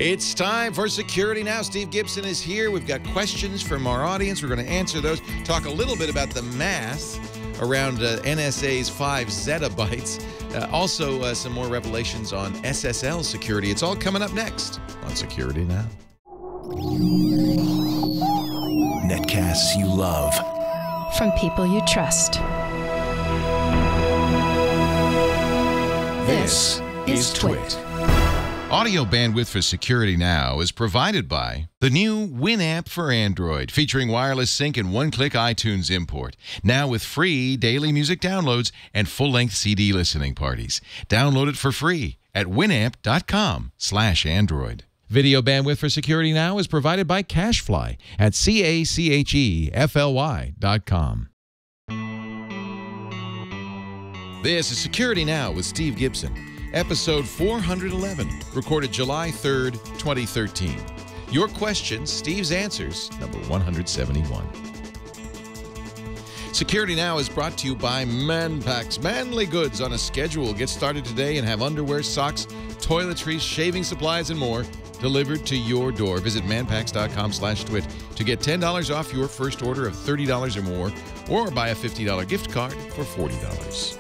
It's time for Security Now. Steve Gibson is here. We've got questions from our audience. We're going to answer those. Talk a little bit about the math around NSA's 5 zettabytes. Also, some more revelations on SSL security. It's all coming up next on Security Now. Netcasts you love. From people you trust. This is Twit. Audio bandwidth for Security Now is provided by the new Winamp for Android, featuring wireless sync and one-click iTunes import. Now with free daily music downloads and full-length CD listening parties. Download it for free at winamp.com/Android. Video bandwidth for Security Now is provided by CacheFly at CacheFly.com. This is Security Now with Steve Gibson. Episode 411, recorded July 3rd, 2013. Your questions, Steve's answers, number 171. Security Now is brought to you by Manpax. Manly goods on a schedule. Get started today and have underwear, socks, toiletries, shaving supplies, and more delivered to your door. Visit manpax.com/twit to get $10 off your first order of $30 or more, or buy a $50 gift card for $40.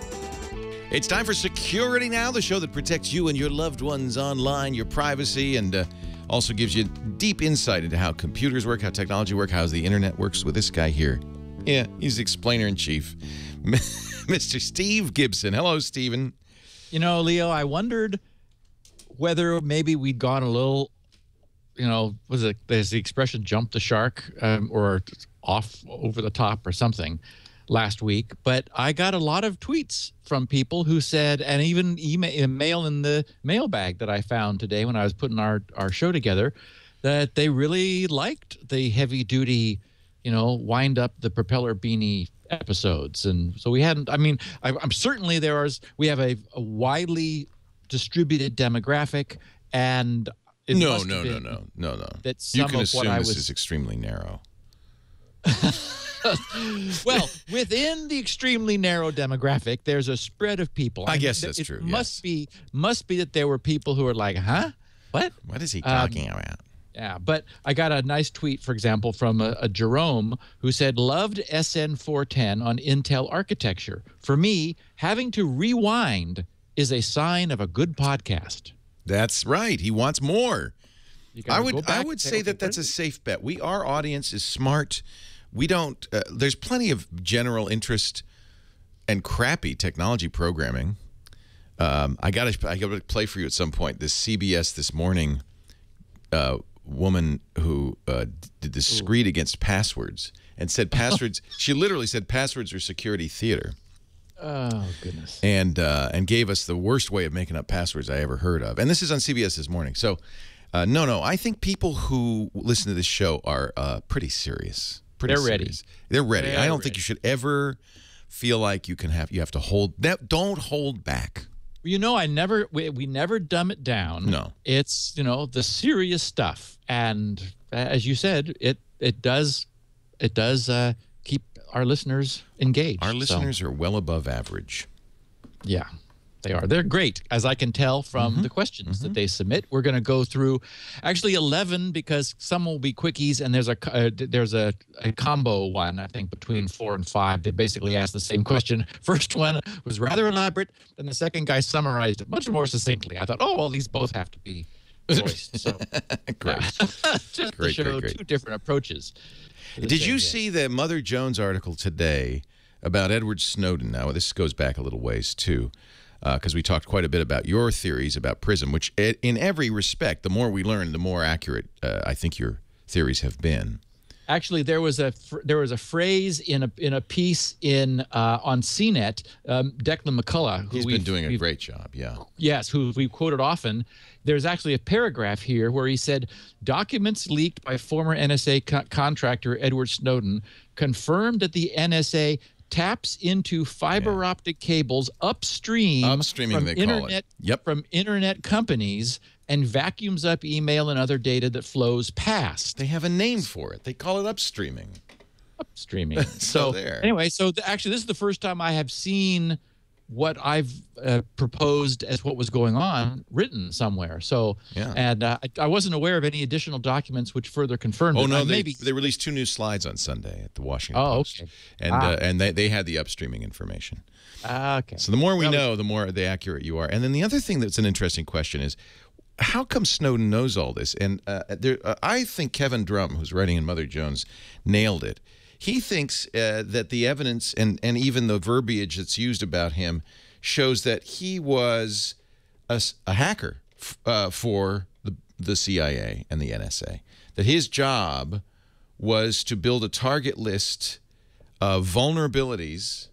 It's time for Security Now, the show that protects you and your loved ones online, your privacy, and also gives you deep insight into how computers work, how technology works, how the internet works with this guy here. Yeah, he's the explainer-in-chief, Mr. Steve Gibson. Hello, Steven. You know, Leo, I wondered whether maybe we'd gone a little, there's the expression jump the shark or off over the top or something last week, but I got a lot of tweets from people who said, and even mail in the mailbag that I found today when I was putting our show together, that they really liked the heavy-duty, wind up the propeller beanie episodes. And so we hadn't, I'm certainly we have a widely distributed demographic, and No. That You can some of assume what I this was is extremely narrow. Well, within the extremely narrow demographic, there's a spread of people. I guess that's true. Must be that there were people who were like, huh? What? What is he talking about? Yeah, but I got a nice tweet, for example, from a Jerome who said, loved SN410 on Intel architecture. For me, having to rewind is a sign of a good podcast. That's right. He wants more. I would and say that that's a safe bet. Our audience is smart. We don't. There's plenty of general interest and crappy technology programming. I got to play for you at some point this CBS This Morning woman who did this screed against passwords and said passwords. She literally said passwords are security theater. Oh, goodness. And gave us the worst way of making up passwords I ever heard of. And this is on CBS This Morning. So, no. I think people who listen to this show are pretty serious. They're ready. They're ready. I don't think you should ever feel like you have to hold that. Don't hold back. We never dumb it down. No. It's, the serious stuff. And as you said, it does keep our listeners engaged. Our listeners are well above average. Yeah, they are. They're great, as I can tell from the questions that they submit. We're going to go through actually 11 because some will be quickies, and there's a combo one, I think, between 4 and 5. They basically ask the same question. First one was rather elaborate, and the second guy summarized it much more succinctly. I thought, these both have to be voiced. So, Great. Just Great, to show great. two different approaches. Did you see the Mother Jones article today about Edward Snowden? Now, this goes back a little ways, too, because we talked quite a bit about your theories about PRISM, which in every respect, the more we learn, the more accurate I think your theories have been. Actually, there was a phrase in a piece on CNET, Declan McCullough, who He's been doing a great job, yeah. Yes, who we've quoted often. There's actually a paragraph here where he said, documents leaked by former NSA contractor Edward Snowden confirmed that the NSA taps into fiber optic cables upstreaming from internet, from internet companies and vacuums up email and other data that flows past. They have a name for it. They call it upstreaming. Upstreaming. So there. Anyway, actually, this is the first time I have seen what I've proposed as what was going on written somewhere. So, Yeah. and I wasn't aware of any additional documents which further confirmed it. Oh, no, Maybe. they released 2 new slides on Sunday at the Washington Oh, Post. okay. And they had the upstreaming information. Okay. So the more we know, the more accurate you are. And then the other thing that's an interesting question is, how come Snowden knows all this? And I think Kevin Drum, who's writing in Mother Jones, nailed it. He thinks that the evidence and even the verbiage that's used about him shows that he was a hacker for the CIA and the NSA. That his job was to build a target list of vulnerabilities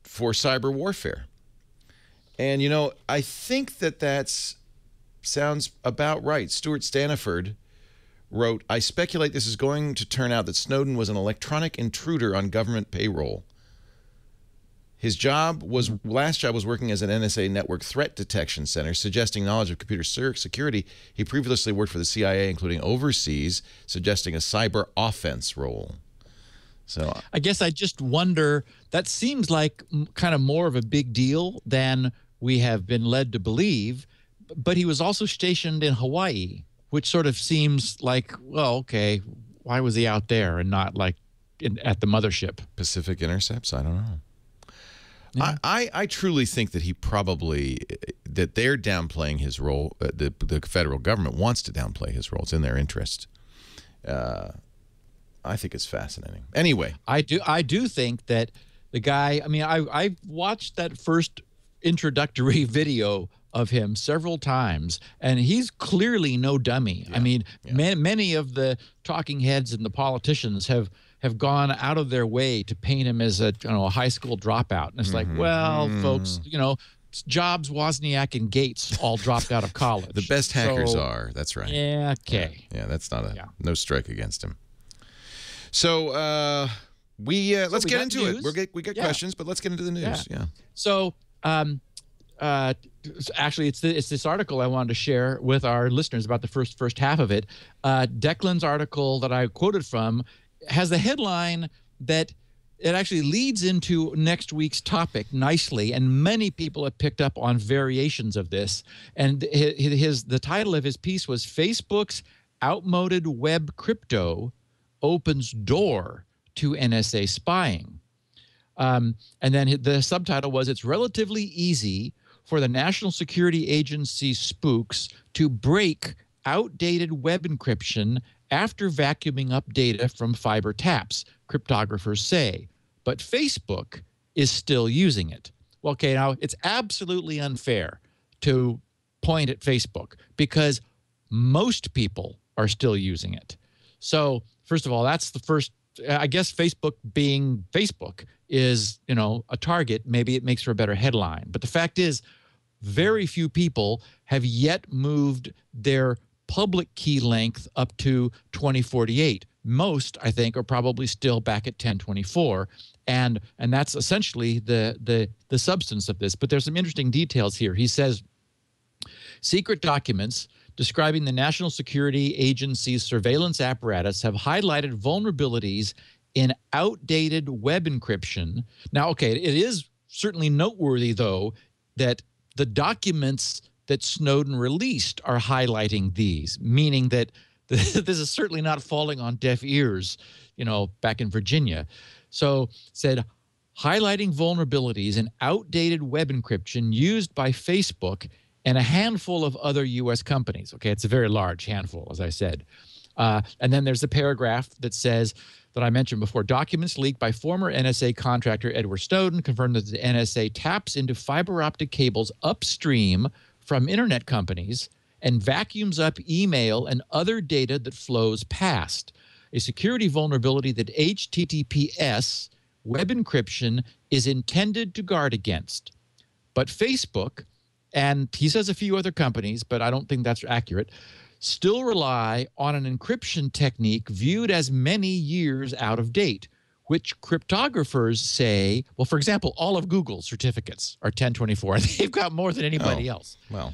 for cyber warfare. And, you know, I think that sounds about right. Stuart Staniford wrote, I speculate this is going to turn out that Snowden was an electronic intruder on government payroll. His last job was working as an NSA network threat detection center, suggesting knowledge of computer security. He previously worked for the CIA, including overseas, suggesting a cyber offense role. So I guess I just wonder, that seems like kind of more of a big deal than we have been led to believe. But he was also stationed in Hawaii, which sort of seems like, well, okay, why was he out there and not like at the mothership? Pacific Intercepts? I don't know. Yeah. I truly think that that they're downplaying his role. The federal government wants to downplay his role. It's in their interest. I think it's fascinating. Anyway. I do think that the guy, I mean, I watched that first introductory video of him several times, and he's clearly no dummy. Yeah, I mean, yeah. many of the talking heads and the politicians have gone out of their way to paint him as a high school dropout. And it's like, well, folks, Jobs, Wozniak, and Gates all dropped out of college. The best hackers are. That's right. Yeah, okay. Yeah, that's not no strike against him. So let's get into it. We got questions, but let's get into the news. Yeah. So actually, it's this article I wanted to share with our listeners about the first half of it. Declan's article that I quoted from has the headline that it actually leads into next week's topic nicely, and many people have picked up on variations of this. And the title of his piece was "Facebook's Outmoded Web Crypto Opens Door to NSA Spying." And then the subtitle was, "It's relatively easy for the National Security Agency spooks to break outdated web encryption after vacuuming up data from fiber taps, cryptographers say. But Facebook is still using it." Well, okay, now it's absolutely unfair to point at Facebook because most people are still using it. So, first of all, that's the first. I guess Facebook being Facebook is, a target. Maybe it makes for a better headline. But the fact is, very few people have yet moved their public key length up to 2048. Most, I think, are probably still back at 1024, and that's essentially the substance of this. But there's some interesting details here. He says, secret documents describing the National Security Agency's surveillance apparatus have highlighted vulnerabilities in outdated web encryption. Now, okay, it is certainly noteworthy, though, that the documents that Snowden released are highlighting these, meaning that this is certainly not falling on deaf ears, back in Virginia. So said, highlighting vulnerabilities in outdated web encryption used by Facebook and a handful of other U.S. companies. Okay, it's a very large handful, as I said. And then there's a paragraph that says, that I mentioned before, documents leaked by former NSA contractor Edward Snowden confirmed that the NSA taps into fiber optic cables upstream from internet companies and vacuums up email and other data that flows past. A security vulnerability that HTTPS web encryption is intended to guard against. But Facebook, and he says a few other companies, but I don't think that's accurate, still rely on an encryption technique viewed as many years out of date, which cryptographers say, well, for example, all of Google's certificates are 1024. They've got more than anybody else. Well,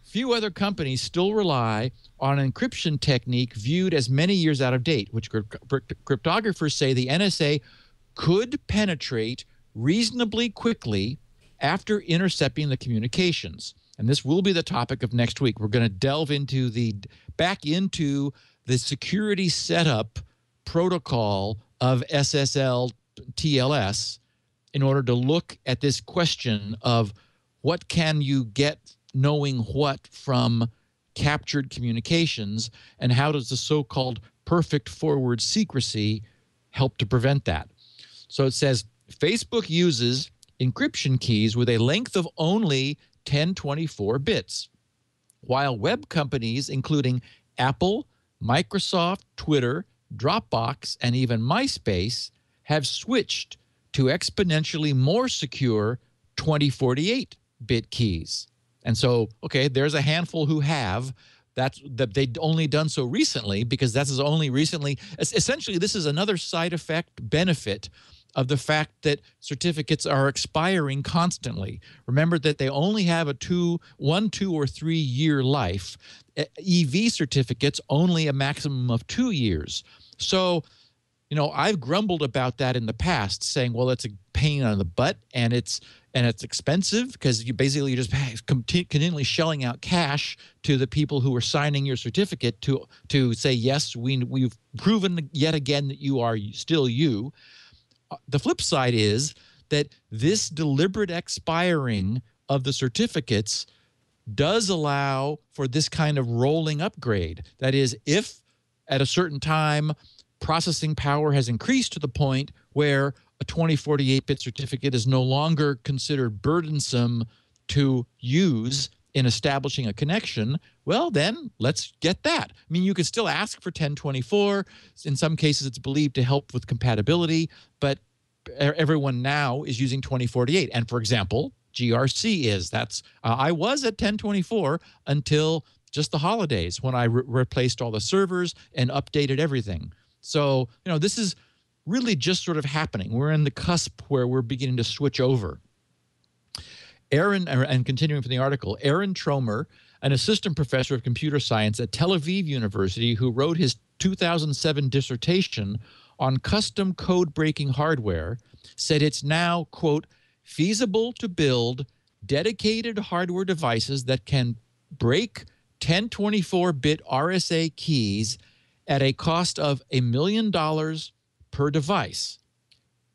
few other companies still rely on an encryption technique viewed as many years out of date, which cryptographers say the NSA could penetrate reasonably quickly after intercepting the communications. And this will be the topic of next week. We're going to delve back into the security setup protocol of SSL TLS in order to look at this question of what can you get knowing what from captured communications, and how does the so-called perfect forward secrecy help to prevent that? So it says Facebook uses encryption keys with a length of only 1024 bits, while web companies including Apple, Microsoft, Twitter, Dropbox, and even MySpace have switched to exponentially more secure 2048-bit keys. And so, okay, there's a handful who have. That they've only done so recently, because that's only recently. Essentially, this is another side effect benefit of the fact that certificates are expiring constantly. Remember that they only have a 1, 2, or 3 year life. EV certificates only a maximum of 2 years. So, I've grumbled about that in the past, saying, well, it's a pain on the butt and it's expensive, because you're just continually shelling out cash to the people who are signing your certificate to say, yes, we've proven yet again that you are still you. The flip side is that this deliberate expiring of the certificates does allow for this kind of rolling upgrade. That is, if at a certain time processing power has increased to the point where a 2048-bit certificate is no longer considered burdensome to use in establishing a connection, well, then let's get that. I mean, you could still ask for 1024. In some cases, it's believed to help with compatibility, but everyone now is using 2048. And for example, GRC is. I was at 1024 until just the holidays, when I replaced all the servers and updated everything. So, this is really just sort of happening. We're in the cusp where we're beginning to switch over. And continuing from the article, Aaron Tromer, an assistant professor of computer science at Tel Aviv University, who wrote his 2007 dissertation on custom code-breaking hardware, said it's now, quote, feasible to build dedicated hardware devices that can break 1024-bit RSA keys at a cost of $1 million per device.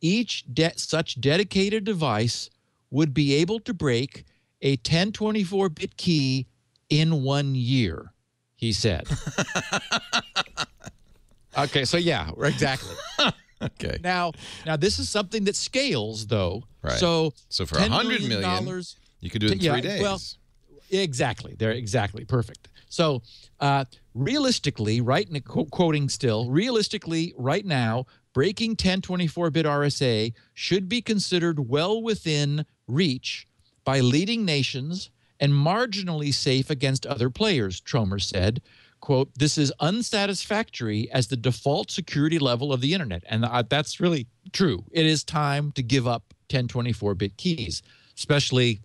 Each such dedicated device would be able to break a 1024-bit key in 1 year, he said. Okay, so yeah, exactly. Okay. Now this is something that scales, though. Right. So for $100 million, you could do it in 3 days. Well, exactly. They're exactly perfect. So realistically, quoting still, realistically, right now, breaking 1024-bit RSA should be considered well within reach by leading nations and marginally safe against other players, Tromer said. Quote, this is unsatisfactory as the default security level of the internet. And that's really true. It is time to give up 1024-bit keys, especially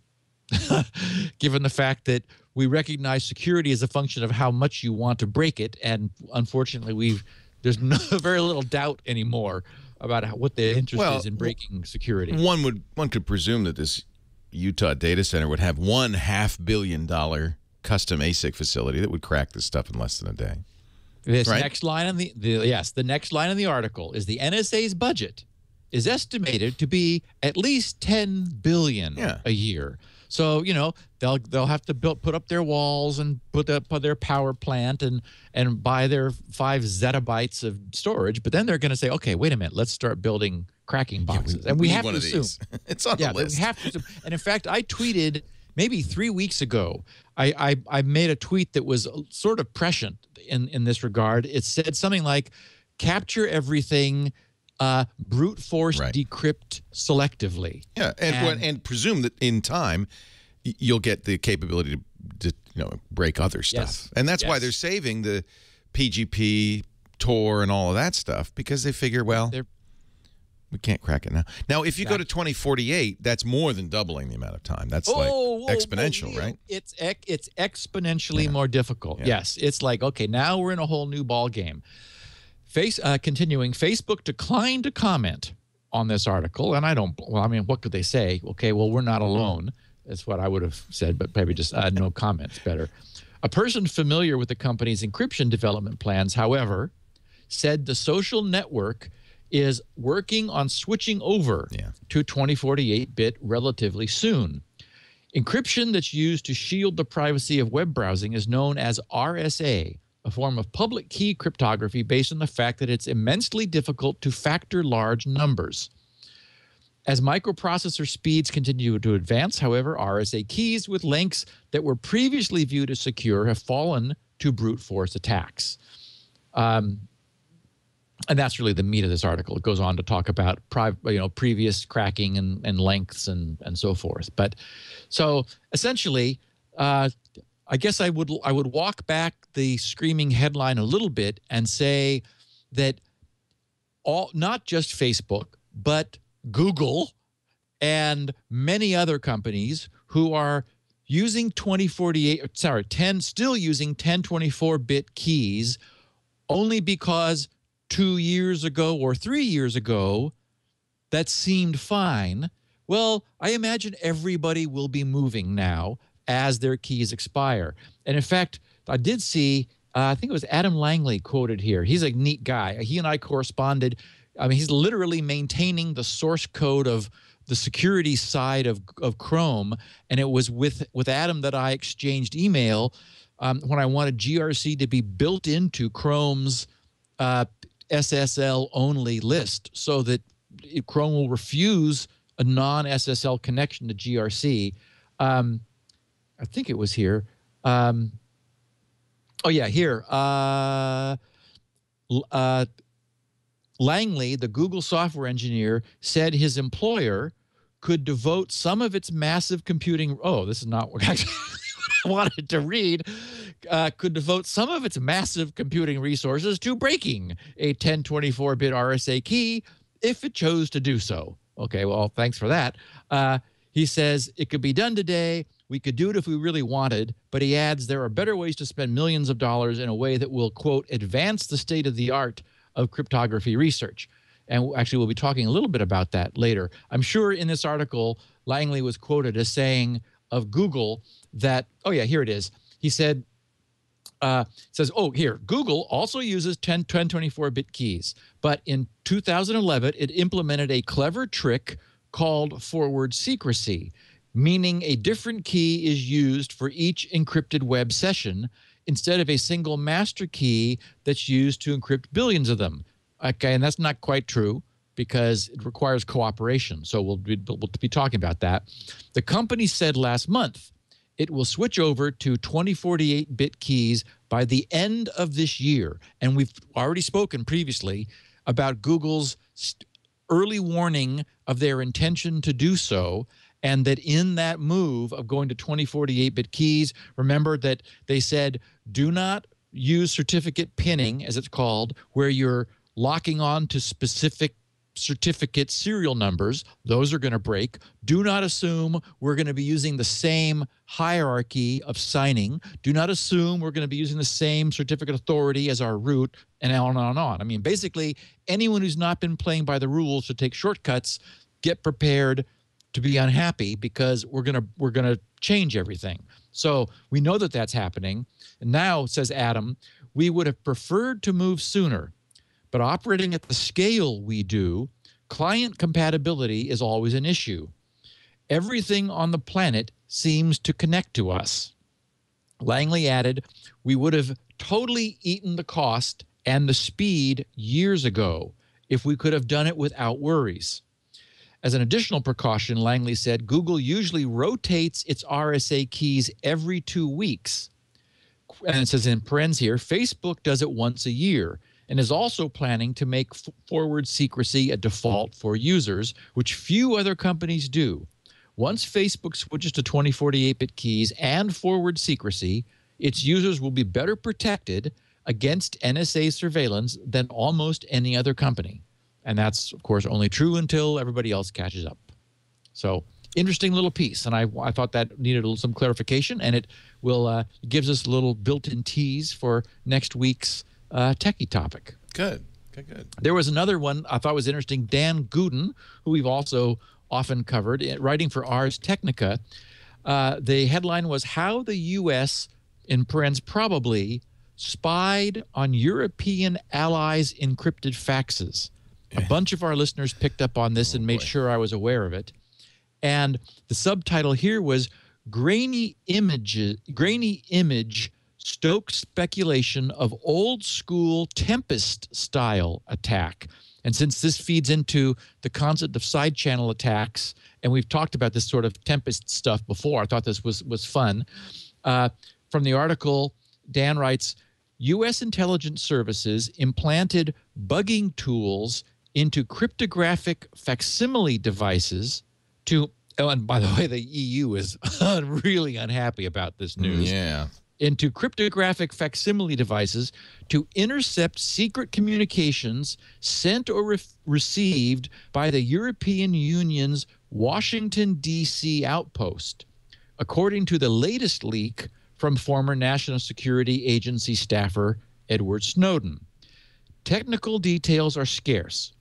given the fact that we recognize security as a function of how much you want to break it. And unfortunately, there's very little doubt anymore about what the interest is in breaking security. One could presume that this Utah data center would have $1.5 billion custom ASIC facility that would crack this stuff in less than a day. This right? next line in the next line in the article is the NSA's budget is estimated to be at least $10 billion a year. So, they'll have to put up their walls and put up their power plant and buy their 5 zettabytes of storage. But then they're going to say, okay, wait a minute, let's start building cracking boxes. Yeah, and we have one to of assume. these. It's on the list. We have to assume. And in fact, I tweeted maybe 3 weeks ago, I made a tweet that was sort of prescient in this regard. It said something like, capture everything, brute force decrypt selectively. Yeah, and presume that in time you'll get the capability to break other stuff. Yes. And that's why they're saving the PGP, Tor, and all of that stuff, because they figure, well, we can't crack it now. Now, if you go to 2048, that's more than doubling the amount of time. That's exponential, right? It's exponentially more difficult. Yeah. Yes, it's like, okay, now we're in a whole new ball game. Continuing, Facebook declined to comment on this article, and I don't, well, I mean, what could they say? Okay, well, we're not alone. That's what I would have said, but maybe just no comments better. A person familiar with the company's encryption development plans, however, said the social network is working on switching over to 2048-bit relatively soon. Encryption that's used to shield the privacy of web browsing is known as RSA, a form of public key cryptography based on the fact that it's immensely difficult to factor large numbers. As microprocessor speeds continue to advance, however, RSA keys with links that were previously viewed as secure have fallen to brute force attacks. And that's really the meat of this article. It goes on to talk about previous cracking and lengths and so forth. But so essentially, I guess I would walk back the screaming headline a little bit and say that not just Facebook, but Google and many other companies who are using still using 1024-bit keys only because 2 years ago or 3 years ago that seemed fine. Well, I imagine everybody will be moving now as their keys expire. And in fact, I did see, I think it was Adam Langley quoted here. He's a neat guy. He and I corresponded. I mean, he's literally maintaining the source code of the security side of Chrome. And it was with Adam that I exchanged email when I wanted GRC to be built into Chrome's SSL only list so that Chrome will refuse a non-SSL connection to GRC. I think it was here. Oh, yeah, here. Langley, the Google software engineer, said his employer could devote some of its massive computing. Oh, this is not what I wanted to read. Could devote some of its massive computing resources to breaking a 1024-bit RSA key if it chose to do so. Okay, well, thanks for that. He says it could be done today. We could do it if we really wanted, but he adds there are better ways to spend millions of dollars in a way that will, quote, advance the state of the art of cryptography research. And actually, we'll be talking a little bit about that later. I'm sure in this article, Langley was quoted as saying of Google that, oh yeah, here it is. He said, Google also uses 1024-bit keys, but in 2011, it implemented a clever trick called forward secrecy, meaning a different key is used for each encrypted web session instead of a single master key that's used to encrypt billions of them. Okay, and that's not quite true because it requires cooperation. So we'll be talking about that. The company said last month it will switch over to 2048-bit keys by the end of this year. And we've already spoken previously about Google's early warning of their intention to do so, and that in that move of going to 2048-bit keys, remember that they said do not use certificate pinning, as it's called, where you're locking on to specific certificate serial numbers. Those are going to break. Do not assume we're going to be using the same hierarchy of signing. Do not assume we're going to be using the same certificate authority as our root, and on and on and on. I mean, basically, anyone who's not been playing by the rules should take shortcuts. Get prepared to be unhappy because we're gonna change everything. So we know that that's happening. And now, says Adam, we would have preferred to move sooner, but operating at the scale we do, client compatibility is always an issue. Everything on the planet seems to connect to us. Langley added, we would have totally eaten the cost and the speed years ago if we could have done it without worries. As an additional precaution, Langley said, Google usually rotates its RSA keys every 2 weeks. And it says in parens here, Facebook does it once a year and is also planning to make forward secrecy a default for users, which few other companies do. Once Facebook switches to 2048-bit keys and forward secrecy, its users will be better protected against NSA surveillance than almost any other company. And that's, of course, only true until everybody else catches up. So interesting little piece. And I thought that needed some clarification. And it will gives us a little built-in tease for next week's techie topic. Good. Okay, good. There was another one I thought was interesting. Dan Gooden, who we've also often covered, writing for Ars Technica. The headline was How the U.S., in parens probably, spied on European allies' encrypted faxes. A bunch of our listeners picked up on this and made sure I was aware of it. And the subtitle here was Grainy Image Stokes Speculation of Old School Tempest-Style Attack. And since this feeds into the concept of side channel attacks, and we've talked about this sort of Tempest stuff before, I thought this was fun. From the article, Dan writes, U.S. intelligence services implanted bugging tools into cryptographic facsimile devices to, oh, and by the way, the EU is really unhappy about this news. Yeah. Into cryptographic facsimile devices to intercept secret communications sent or received by the European Union's Washington, D.C. outpost, according to the latest leak from former National Security Agency staffer Edward Snowden. Technical details are scarce,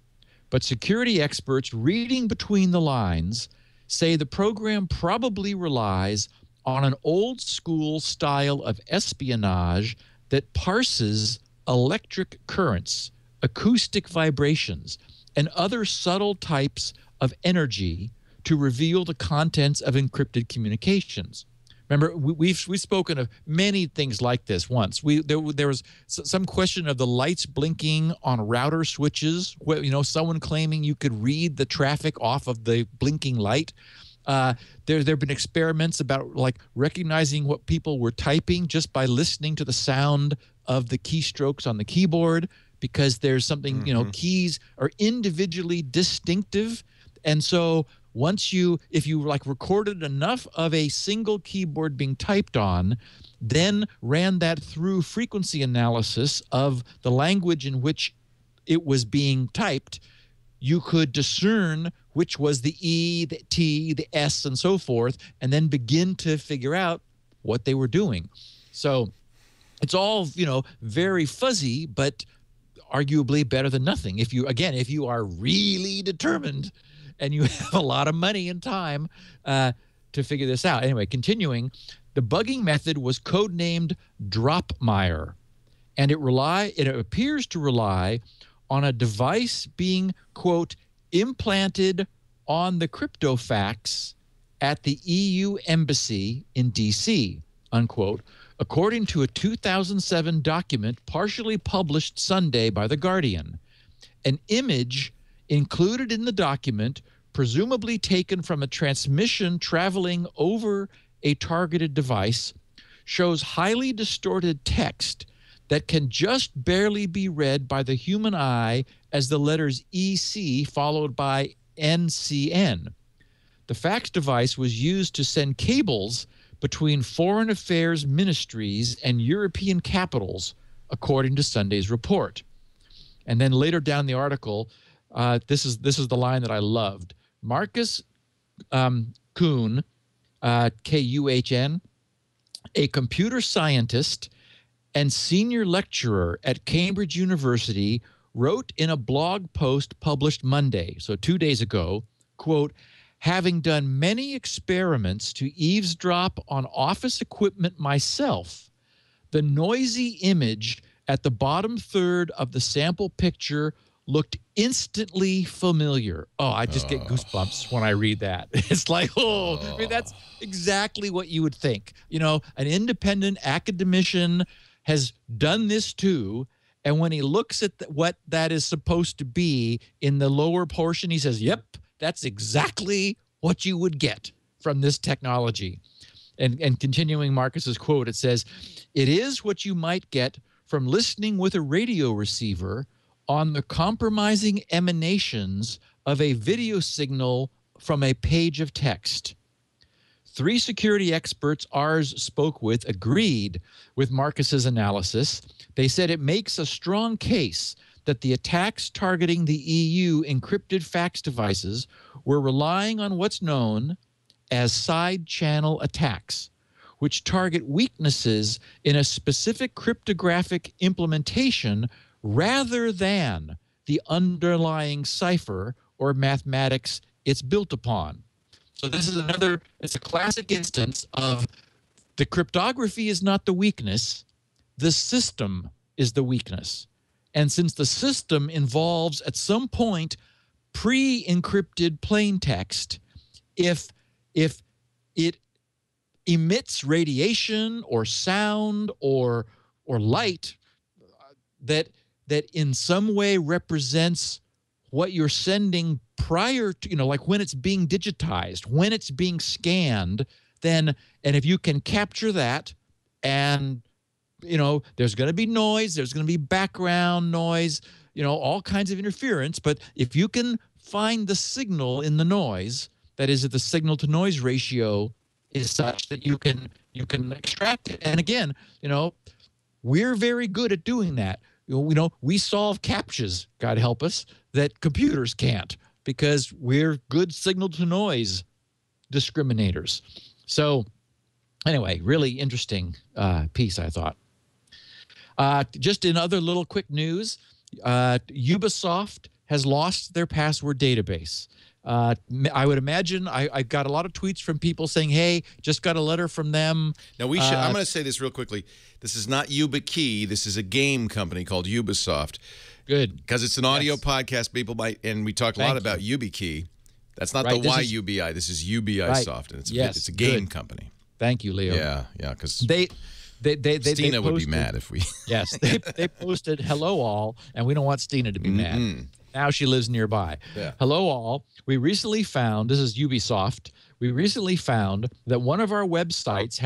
but security experts reading between the lines say the program probably relies on an old-school style of espionage that parses electric currents, acoustic vibrations, and other subtle types of energy to reveal the contents of encrypted communications. Remember, we've spoken of many things like this once. There was some question of the lights blinking on router switches. Someone claiming you could read the traffic off of the blinking light. There have been experiments about like recognizing what people were typing just by listening to the sound of the keystrokes on the keyboard, because there's something, keys are individually distinctive. And so if you like recorded enough of a single keyboard being typed on, then ran that through frequency analysis of the language in which it was being typed, you could discern which was the E, the T, the S, and so forth, and then begin to figure out what they were doing. So it's all, very fuzzy, but arguably better than nothing. If you are really determined and you have a lot of money and time to figure this out. Anyway, continuing, the bugging method was codenamed Dropmire, and it appears to rely on a device being, quote, implanted on the cryptofax at the EU embassy in D.C., unquote, according to a 2007 document partially published Sunday by The Guardian. An image included in the document, presumably taken from a transmission traveling over a targeted device, shows highly distorted text that can just barely be read by the human eye as the letters EC followed by NCN. The fax device was used to send cables between foreign affairs ministries and European capitals, according to Sunday's report. And then later down the article, this is the line that I loved. Marcus Kuhn, Kuhn, a computer scientist and senior lecturer at Cambridge University, wrote in a blog post published Monday, so 2 days ago, quote, having done many experiments to eavesdrop on office equipment myself, the noisy image at the bottom third of the sample picture looked instantly familiar. Oh, I just get goosebumps when I read that. It's like, I mean, that's exactly what you would think. An independent academician has done this too, and when he looks at what that is supposed to be in the lower portion, he says, yep, that's exactly what you would get from this technology. And continuing Marcus's quote, it says, it is what you might get from listening with a radio receiver on the compromising emanations of a video signal from a page of text. 3 security experts ours spoke with agreed with Marcus's analysis. They said it makes a strong case that the attacks targeting the EU encrypted fax devices were relying on what's known as side channel attacks, which target weaknesses in a specific cryptographic implementation rather than the underlying cipher or mathematics it's built upon. So this is it's a classic instance of the cryptography is not the weakness, the system is the weakness. And since the system involves at some point pre-encrypted plain text, if it emits radiation or sound or light that in some way represents what you're sending prior to, like when it's being digitized, when it's being scanned, and if you can capture that, and there's going to be noise, there's going to be background noise, all kinds of interference, but if you can find the signal in the noise, that is, that the signal to noise ratio is such that you can extract it. And again, we're very good at doing that. We solve CAPTCHAs, God help us, that computers can't, because we're good signal to noise discriminators. So anyway, really interesting piece, I thought. Just in other little quick news, Ubisoft has lost their password database. I would imagine I got a lot of tweets from people saying, hey, just got a letter from them. Now, I'm going to say this real quickly. This is not YubiKey. This is a game company called Ubisoft. Good. Because it's an audio podcast, people might, and we talked a lot about YubiKey. That's not the YUBI. This is UBI Soft, and it's a game company. Thank you, Leo. Yeah, because Stina would be mad if we. Yes, they posted hello all, and we don't want Stina to be mad. Now she lives nearby. Yeah. Hello all. We recently found, this is Ubisoft, we recently found that one of our websites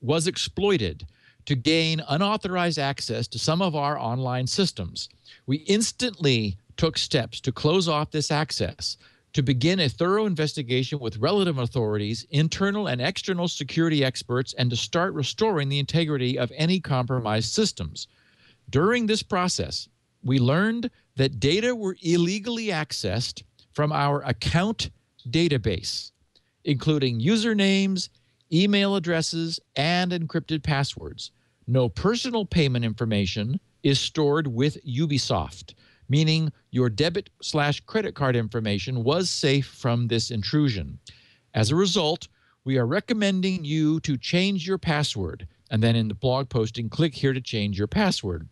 was exploited to gain unauthorized access to some of our online systems. We instantly took steps to close off this access, to begin a thorough investigation with relevant authorities, internal and external security experts, and to start restoring the integrity of any compromised systems. During this process, we learned that data were illegally accessed from our account database, including usernames, email addresses, and encrypted passwords. No personal payment information is stored with Ubisoft, meaning your debit/credit card information was safe from this intrusion. As a result, we are recommending you to change your password, and then in the blog posting, click here to change your password.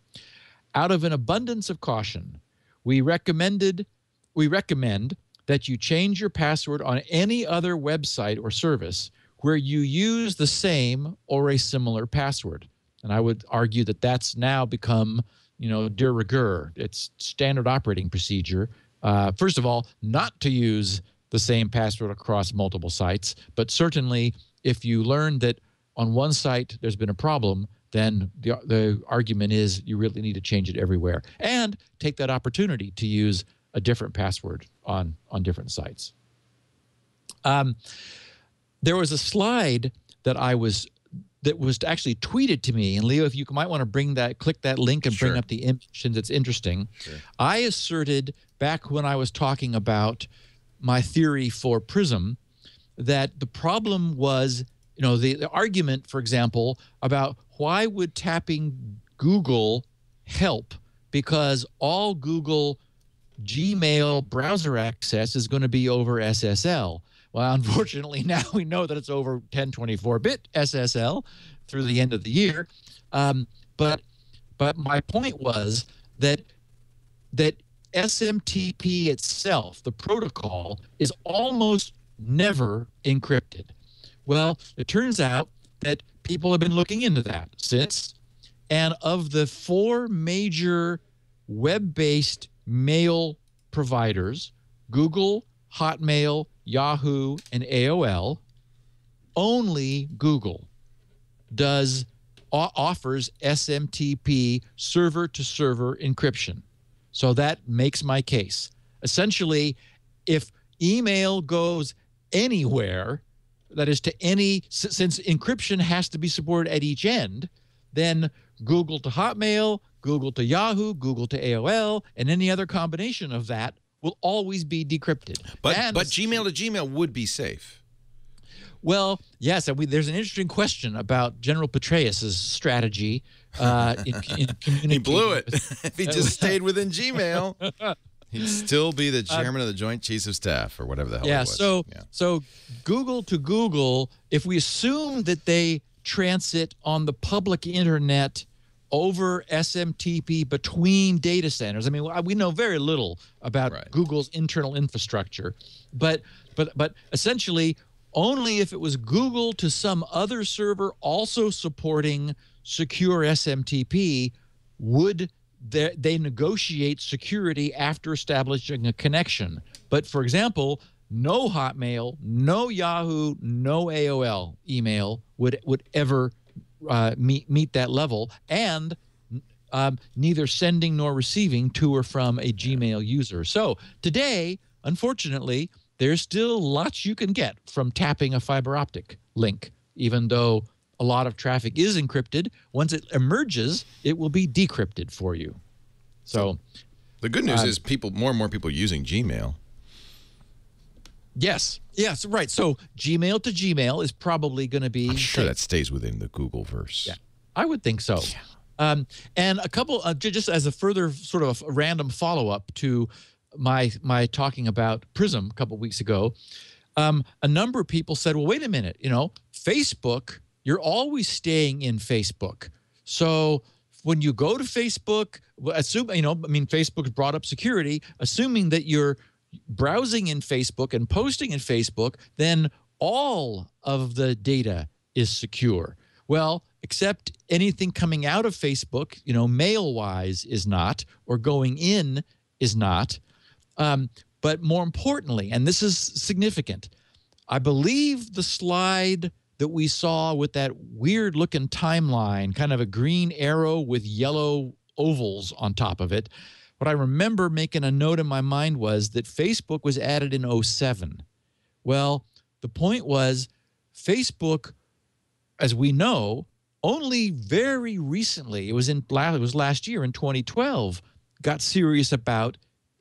Out of an abundance of caution, we recommend that you change your password on any other website or service where you use the same or a similar password. And I would argue that that's now become, de rigueur. It's standard operating procedure. First of all, not to use the same password across multiple sites, but certainly if you learn that on one site there's been a problem, then the argument is you really need to change it everywhere, and take that opportunity to use a different password on different sites. There was a slide that was actually tweeted to me, and Leo, if you might want to click that link and bring up the image, since it's interesting. Sure. I asserted back when I was talking about my theory for PRISM that the problem was, the argument, for example, about why would tapping Google help, because all Google Gmail browser access is going to be over SSL. Well, unfortunately, now we know that it's over 1024-bit SSL through the end of the year. But my point was that SMTP itself, the protocol, is almost never encrypted. Well, it turns out that people have been looking into that since. And of the 4 major web-based mail providers, Google, Hotmail, Yahoo, and AOL, only Google offers SMTP server-to-server encryption. So that makes my case. Essentially, if email goes anywhere, that is to any, since encryption has to be supported at each end, then Google to Hotmail, Google to Yahoo, Google to AOL, and any other combination of that will always be decrypted. But Gmail to Gmail would be safe. Well, yes, there's an interesting question about General Petraeus' strategy in communicating. He blew it. If he just stayed within Gmail, he'd still be the chairman of the Joint Chiefs of Staff or whatever the hell it was. So Google to Google, if we assume that they transit on the public internet over SMTP between data centers. I mean, we know very little about Google's internal infrastructure, but essentially only if it was Google to some other server also supporting secure SMTP would they negotiate security after establishing a connection. But for example, no Hotmail, no Yahoo, no AOL email would ever meet that level, and neither sending nor receiving to or from a Gmail user. So today, unfortunately, there's still lots you can get from tapping a fiber optic link, even though a lot of traffic is encrypted. Once it emerges, it will be decrypted for you. So the good news is more and more people are using Gmail. Yes, right. So Gmail to Gmail is probably going to be. I'm sure that stays within the Google verse. Yeah, I would think so. Yeah. And a couple, just as a further sort of a random follow-up to my talking about Prism a couple of weeks ago, a number of people said, well, wait a minute, Facebook, you're always staying in Facebook. So when you go to Facebook, Facebook's brought up security, assuming that you're browsing in Facebook and posting in Facebook, then all of the data is secure. Well, except anything coming out of Facebook, mail-wise is not, or going in is not. But more importantly, and this is significant, I believe the slide that we saw with that weird-looking timeline, kind of a green arrow with yellow ovals on top of it, what I remember making a note in my mind was that Facebook was added in 2007. Well, the point was Facebook, as we know, only very recently, it was last year in 2012, got serious about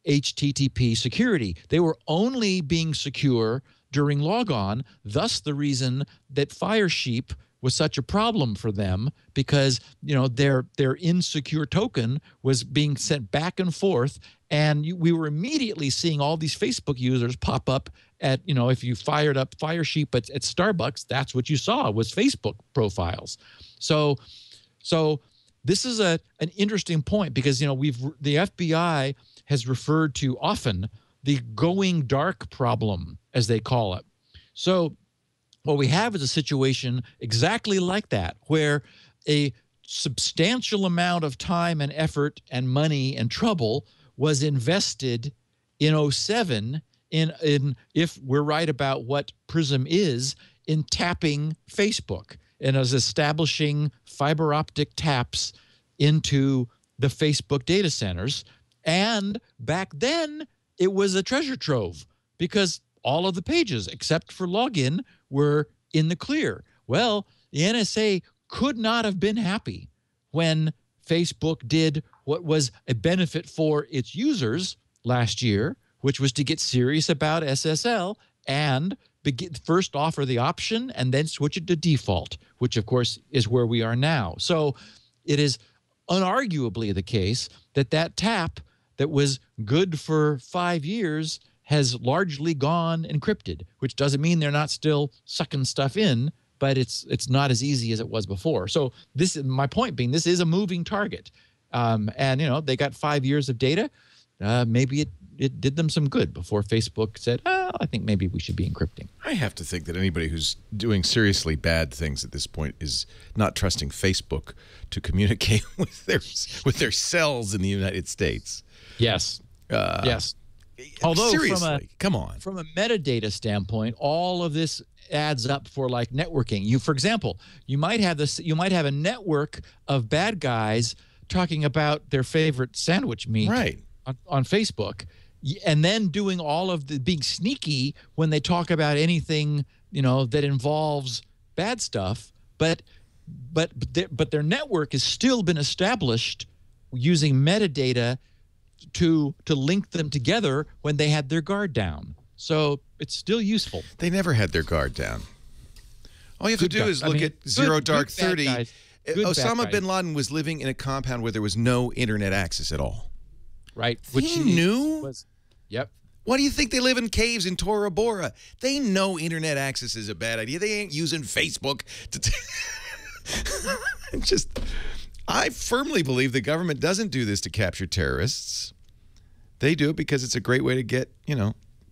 HTTP security. They were only being secure during logon, thus the reason that Firesheep was such a problem for them, because their insecure token was being sent back and forth, and we were immediately seeing all these Facebook users pop up at, if you fired up Firesheep at Starbucks, that's what you saw was Facebook profiles. So this is an interesting point, because the FBI has referred to often the going dark problem, as they call it. So what we have is a situation exactly like that, where a substantial amount of time and effort and money and trouble was invested in 2007 in if we're right about what Prism is, in tapping Facebook and as establishing fiber optic taps into the Facebook data centers. And back then, it was a treasure trove, because all of the pages, except for login, were in the clear. Well, the NSA could not have been happy when Facebook did what was a benefit for its users last year, which was to get serious about SSL and first offer the option and then switch it to default, which, of course, is where we are now. So it is unarguably the case that tap that was good for 5 years has largely gone encrypted, which doesn't mean they're not still sucking stuff in, but it's not as easy as it was before. So this is my point being, this is a moving target. And they got 5 years of data. Maybe it did them some good before Facebook said, I think maybe we should be encrypting. I have to think that anybody who's doing seriously bad things at this point is not trusting Facebook to communicate with their cells in the United States. Yes. Yes. Although seriously, come on. From a metadata standpoint, all of this adds up for like networking. For example, you might have a network of bad guys talking about their favorite sandwich meat on Facebook, and then doing all of the being sneaky when they talk about anything that involves bad stuff, but their network has still been established using metadata to link them together when they had their guard down. So it's still useful. They never had their guard down. All you have to do is look at Zero Dark 30 Good bad Osama guys. bin Laden was living in a compound where there was no internet access at all. Right. He knew? Yep. Why do you think they live in caves in Tora Bora? They know internet access is a bad idea. They ain't using Facebook to I firmly believe the government doesn't do this to capture terrorists. They do it because it's a great way to get,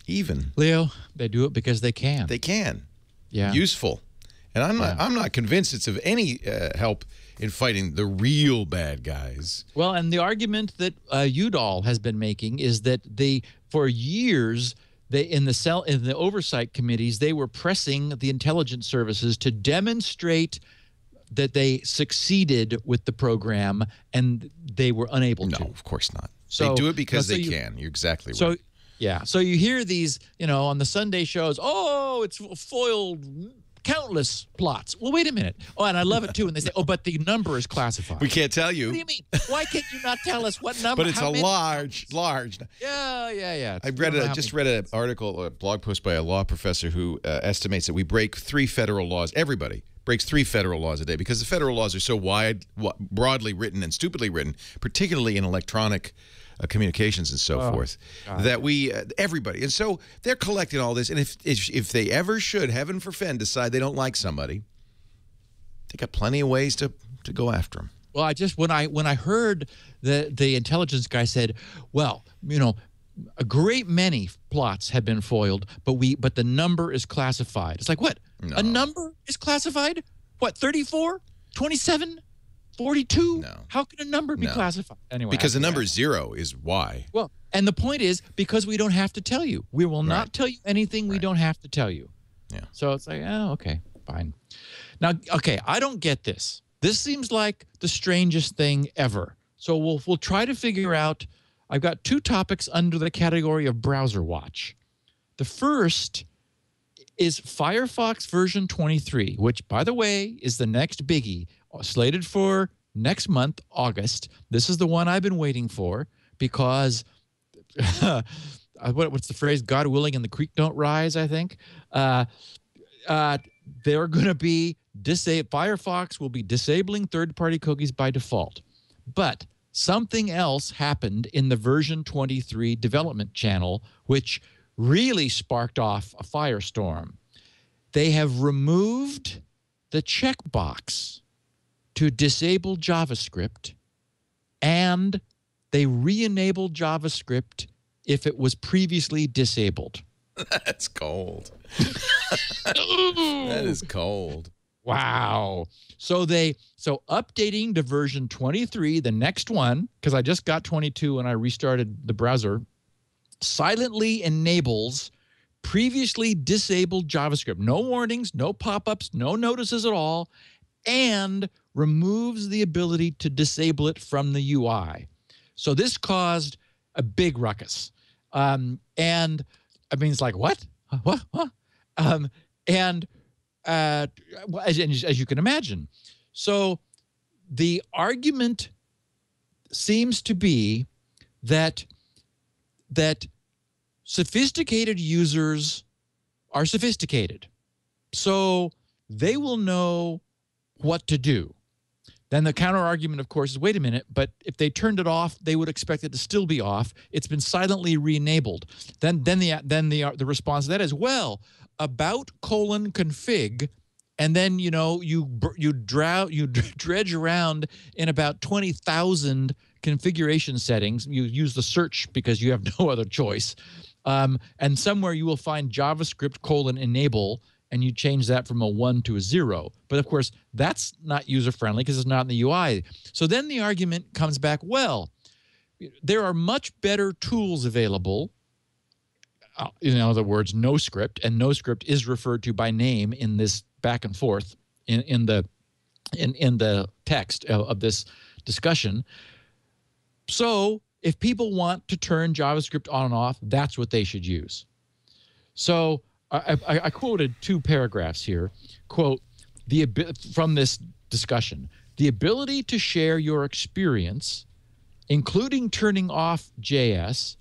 even. Leo, they do it because they can. They can. Yeah. Useful. And I'm not convinced it's of any help in fighting the real bad guys. Well, and the argument that Udall has been making is that for years, in the oversight committees, they were pressing the intelligence services to demonstrate that they succeeded with the program, and they were unable to. No, of course not. So, they do it because they can. You're exactly right. So, yeah. So you hear these, on the Sunday shows, oh, it's foiled countless plots. Well, wait a minute. Oh, and I love it, too. And they say, oh, but the number is classified. We can't tell you. What do you mean? Why can't you not tell us what number? But it's large. Yeah. I just read an article, a blog post by a law professor who estimates that we break 3 federal laws. Everybody breaks 3 federal laws a day because the federal laws are so broadly written and stupidly written, particularly in electronic communications and so forth, that everybody. And so they're collecting all this. And if they ever should, heaven forfend, decide they don't like somebody, they got plenty of ways to go after them. Well, when I heard the intelligence guy said, well, a great many plots have been foiled, but the number is classified. It's like, what? No. A number is classified? What, 34? 27? 42? No. How can a number be classified? Anyway, because the number 0 is why. Well, and the point is because we don't have to tell you. We will not tell you anything we don't have to tell you. Yeah. So it's like, oh, okay, fine. Now, okay, I don't get this. This seems like the strangest thing ever. So we'll try to figure out. I've got 2 topics under the category of browser watch. The first is Firefox version 23, which, by the way, is the next biggie, slated for next month, August. This is the one I've been waiting for because what's the phrase? God willing and the creek don't rise, I think. They're going to be Firefox will be disabling third-party cookies by default. But something else happened in the version 23 development channel, which really sparked off a firestorm. They have removed the checkbox to disable JavaScript, and they re-enabled JavaScript if it was previously disabled. That's cold. That is cold. Wow. So updating to version 23, the next one, because I just got 22 when I restarted the browser, silently enables previously disabled JavaScript. No warnings, no pop-ups, no notices at all, and removes the ability to disable it from the UI. So this caused a big ruckus. And I mean, it's like, what? What? As you can imagine. So the argument seems to be that sophisticated users are sophisticated. So they will know what to do. Then the counter argument, of course, is, wait a minute, but if they turned it off, they would expect it to still be off. It's been silently re-enabled. Then the response to that is, well, about:config, and then you dredge around in about 20,000 configuration settings. You use the search because you have no other choice, and somewhere you will find JavaScript:enable. And you change that from a 1 to a 0. But, of course, that's not user-friendly because it's not in the UI. So then the argument comes back, well, there are much better tools available, in other words, NoScript, and NoScript is referred to by name in this back and forth in the text of this discussion. So if people want to turn JavaScript on and off, that's what they should use. So I quoted 2 paragraphs here. Quote, from this discussion, the ability to share your experience, including turning off JS,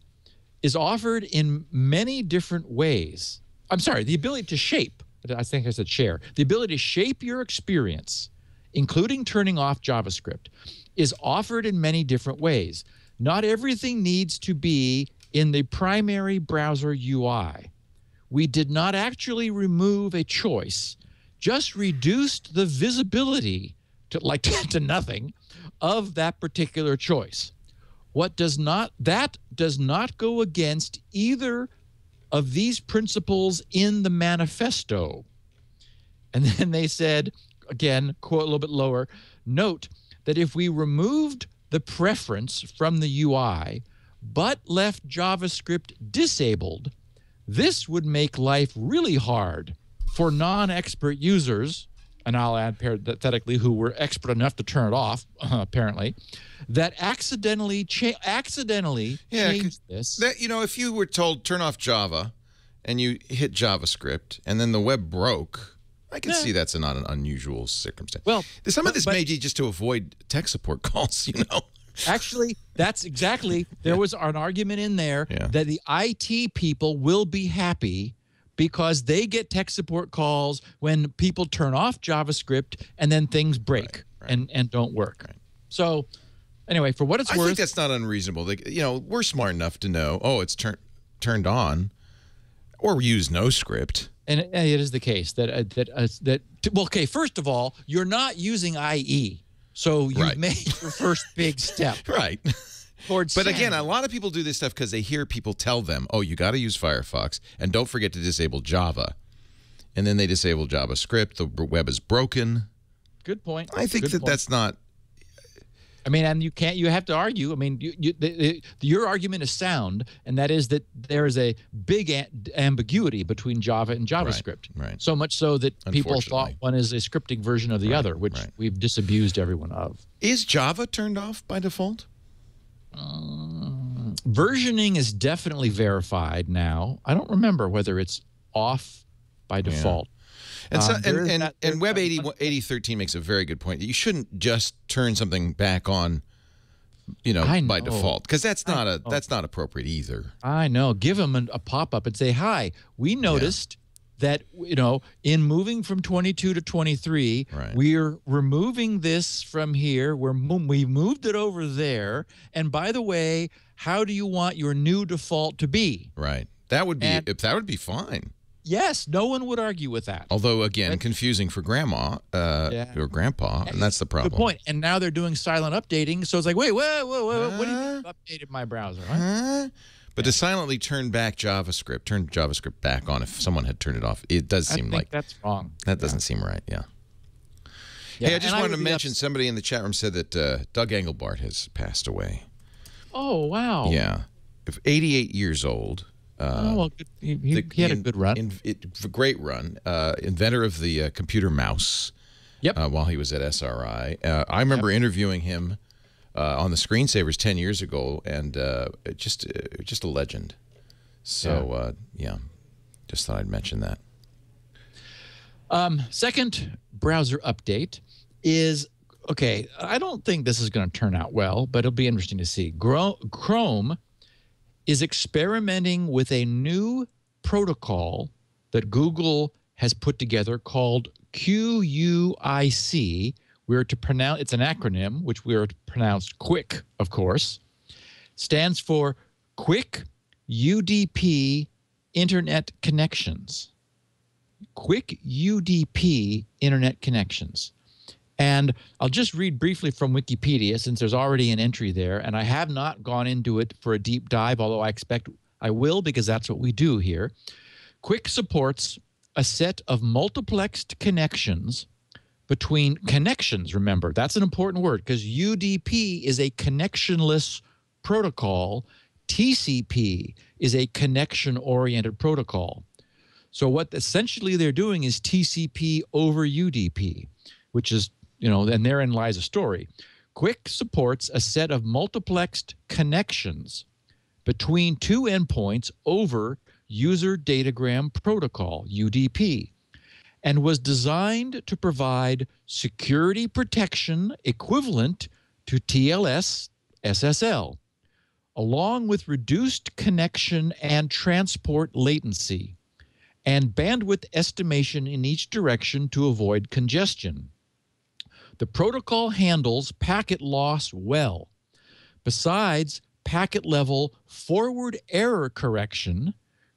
is offered in many different ways. I'm sorry, the ability to shape, I think I said share. The ability to shape your experience, including turning off JavaScript, is offered in many different ways. Not everything needs to be in the primary browser UI. We did not actually remove a choice, just reduced the visibility to nothing of that particular choice. That does not go against either of these principles in the manifesto. And then they said, again, quote a little bit lower, note that if we removed the preference from the UI but left JavaScript disabled, this would make life really hard for non-expert users, and I'll add parenthetically who were expert enough to turn it off, apparently, that accidentally changed this. That, if you were told turn off Java and you hit JavaScript and then the web broke, I can see that's not an unusual circumstance. Well, some of this may be just to avoid tech support calls, Actually, that's exactly, there was an argument in there that the IT people will be happy because they get tech support calls when people turn off JavaScript and then things break and don't work. Right. So anyway, for what it's worth. I think that's not unreasonable. We're smart enough to know, it's turned on, or use no script. And it is the case that okay, first of all, you're not using IE. So you've made your first big step. Right. But again, a lot of people do this stuff because they hear people tell them, you got to use Firefox, and don't forget to disable Java. And then they disable JavaScript. The web is broken. Good point. I think that's not. I mean, and you have to argue. I mean, your argument is sound, and that is that there is a big ambiguity between Java and JavaScript. Right. So much so that people thought one is a scripting version of the other, which we've disabused everyone of. Is Java turned off by default? Versioning is definitely verified now. I don't remember whether it's off by default. And Web 8013 makes a very good point. You shouldn't just turn something back on, by default, because that's not appropriate either. I know. Give them a pop-up and say, "Hi, we noticed that in moving from 22 to 23, we're removing this from here. We moved it over there. And by the way, how do you want your new default to be?" Right. That would be fine. Yes, no one would argue with that. Although, again, confusing for grandma or grandpa, and that's the problem. Good point. And now they're doing silent updating, so it's like, wait, whoa, what do you mean updated my browser? But to silently turn back JavaScript, turn JavaScript back on if someone had turned it off, it does seem like that's wrong. That doesn't seem right. Yeah. Hey, I just wanted to mention somebody in the chat room said that Doug Engelbart has passed away. Oh wow. Yeah, 88 years old. He had a good run. Great run. Inventor of the computer mouse. Yep. While he was at SRI, I remember interviewing him on the Screensavers 10 years ago, and just a legend. So just thought I'd mention that. Second browser update is okay. I don't think this is going to turn out well, but it'll be interesting to see. Chrome is experimenting with a new protocol that Google has put together called QUIC. It's an acronym, which we are to pronounce QUIC, of course. Stands for Quick UDP Internet Connections. Quick UDP Internet Connections. And I'll just read briefly from Wikipedia, since there's already an entry there, and I have not gone into it for a deep dive, although I expect I will, because that's what we do here. Quick supports a set of multiplexed connections between connections. Remember, that's an important word, because UDP is a connectionless protocol. TCP is a connection-oriented protocol. So what essentially they're doing is TCP over UDP, which is, and therein lies a story. Quick supports a set of multiplexed connections between two endpoints over User Datagram Protocol, UDP, and was designed to provide security protection equivalent to TLS SSL, along with reduced connection and transport latency, and bandwidth estimation in each direction to avoid congestion. The protocol handles packet loss well. Besides packet level forward error correction,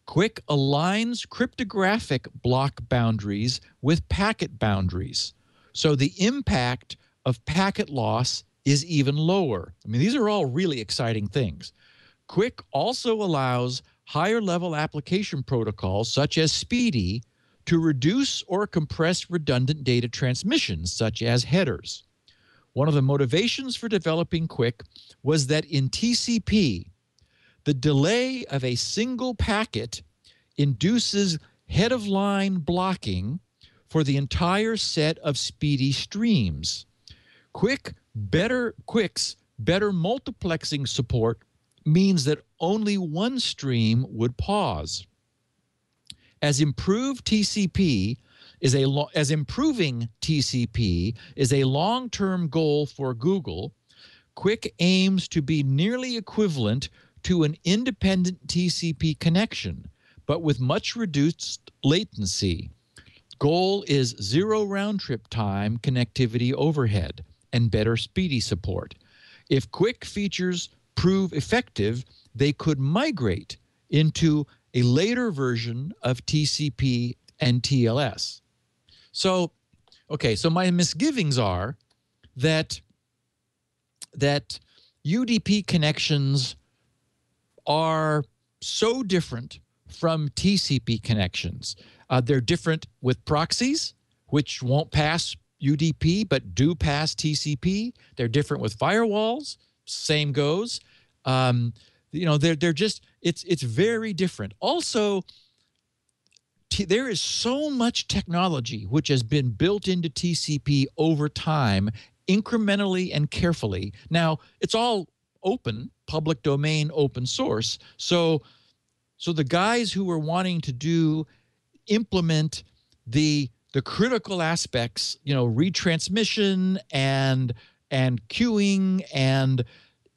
QUIC aligns cryptographic block boundaries with packet boundaries. So the impact of packet loss is even lower. I mean, these are all really exciting things. QUIC also allows higher level application protocols such as SPDY to reduce or compress redundant data transmissions such as headers. One of the motivations for developing QUIC was that in TCP, the delay of a single packet induces head-of-line blocking for the entire set of SPDY streams. QUIC's better multiplexing support means that only one stream would pause. As improving TCP is a long-term goal for Google, QUIC aims to be nearly equivalent to an independent TCP connection, but with much reduced latency. Goal is zero round-trip time connectivity overhead and better SPDY support. If QUIC features prove effective, they could migrate into a later version of TCP and TLS. So, okay, so my misgivings are that UDP connections are so different from TCP connections. They're different with proxies, which won't pass UDP but do pass TCP. They're different with firewalls. Same goes. They're just it's very different. Also, there is so much technology which has been built into TCP over time, incrementally and carefully. Now, it's all open, public domain, open source. So the guys who are wanting to implement the critical aspects, retransmission and queuing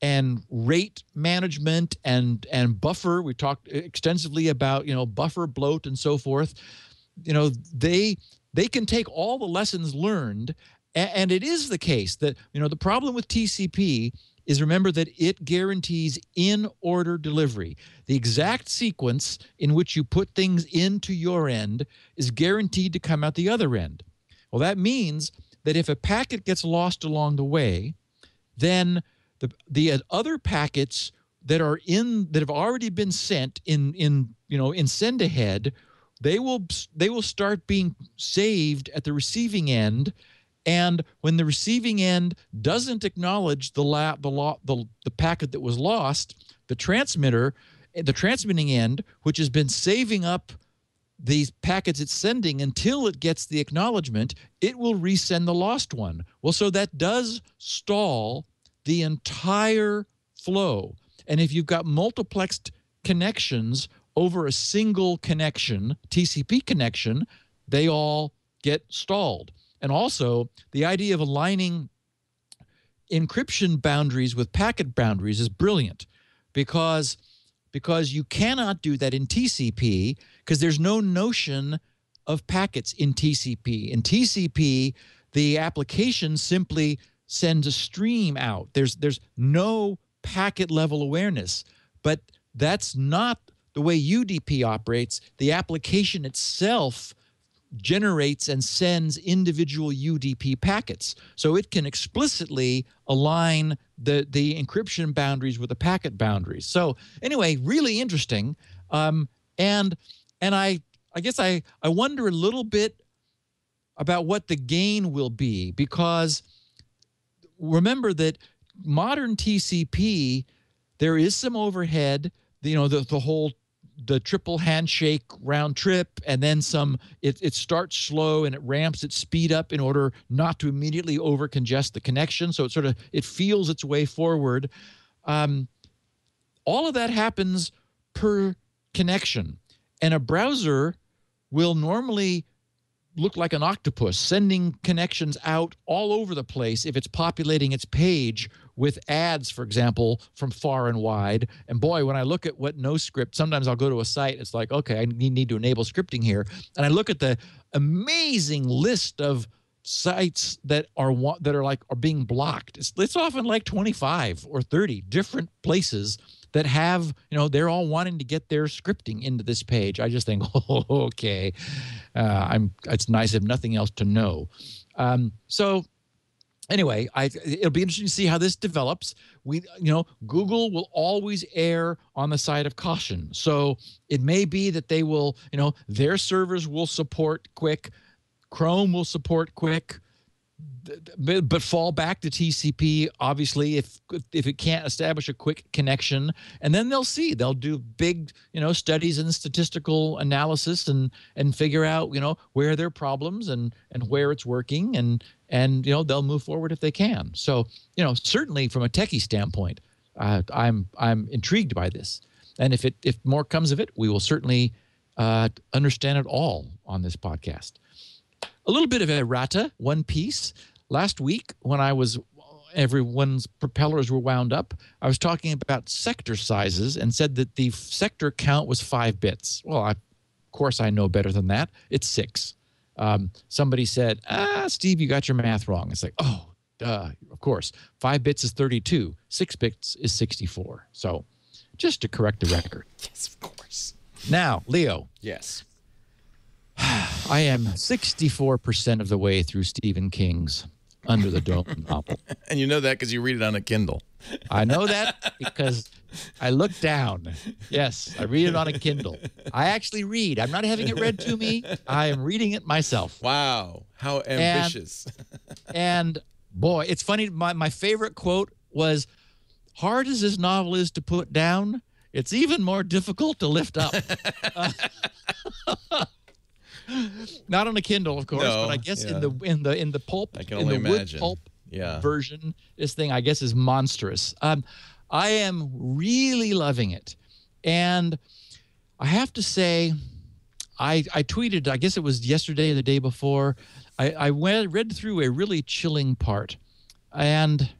and rate management and buffer. We talked extensively about, buffer bloat and so forth. They can take all the lessons learned, and it is the case that, the problem with TCP is, remember, that it guarantees in-order delivery. The exact sequence in which you put things into your end is guaranteed to come out the other end. Well, that means that if a packet gets lost along the way, then the other packets that have already been sent in send ahead, they will start being saved at the receiving end. And when the receiving end doesn't acknowledge the packet that was lost, the transmitting end, which has been saving up these packets it's sending until it gets the acknowledgement, it will resend the lost one. Well, so that does stall the entire flow. And if you've got multiplexed connections over a single connection, TCP connection, they all get stalled. And also, the idea of aligning encryption boundaries with packet boundaries is brilliant, because you cannot do that in TCP because there's no notion of packets in TCP. In TCP, the application simply sends a stream out. There's no packet level awareness, but that's not the way UDP operates. The application itself generates and sends individual UDP packets. So it can explicitly align the encryption boundaries with the packet boundaries. So anyway, really interesting. And I guess I wonder a little bit about what the gain will be, because remember that modern TCP, there is some overhead, the triple handshake round trip, and then some, it starts slow and it ramps its speed up in order not to immediately over congest the connection. So it feels its way forward. All of that happens per connection, and a browser will normally look like an octopus, sending connections out all over the place if it's populating its page with ads, for example, from far and wide. And boy, when I look at what no script, sometimes I'll go to a site, it's like, okay, I need to enable scripting here. And I look at the amazing list of sites that are being blocked. It's often like 25 or 30 different places that have, they're all wanting to get their scripting into this page. I just think, oh, okay, it's nice if nothing else to know. So anyway, it'll be interesting to see how this develops. Google will always err on the side of caution. So it may be that they will, their servers will support quick, Chrome will support quick, but fall back to TCP, obviously, if it can't establish a quick connection. And then they'll do big, studies and statistical analysis and figure out, where there are problems and where it's working, and they'll move forward if they can. So, certainly from a techie standpoint, I'm intrigued by this. And if more comes of it, we will certainly understand it all on this podcast. A little bit of errata, one piece. Last week, when everyone's propellers were wound up, I was talking about sector sizes and said that the sector count was 5 bits. Well, of course, I know better than that. It's 6. Somebody said, Steve, you got your math wrong. It's like, oh, duh, of course. 5 bits is 32. 6 bits is 64. So just to correct the record. Yes, of course. Now, Leo. Yes. I am 64% of the way through Stephen King's Under the Dome novel. And you know that because you read it on a Kindle. I know that because I look down. Yes, I read it on a Kindle. I actually read. I'm not having it read to me. I am reading it myself. Wow. How ambitious. And boy, it's funny. My favorite quote was, hard as this novel is to put down, it's even more difficult to lift up. Not on a Kindle, of course, but I guess in the pulp, I can only imagine. Wood pulp version, this thing I guess is monstrous. I am really loving it, and I have to say, I tweeted, I guess it was yesterday or the day before, I read through a really chilling part, and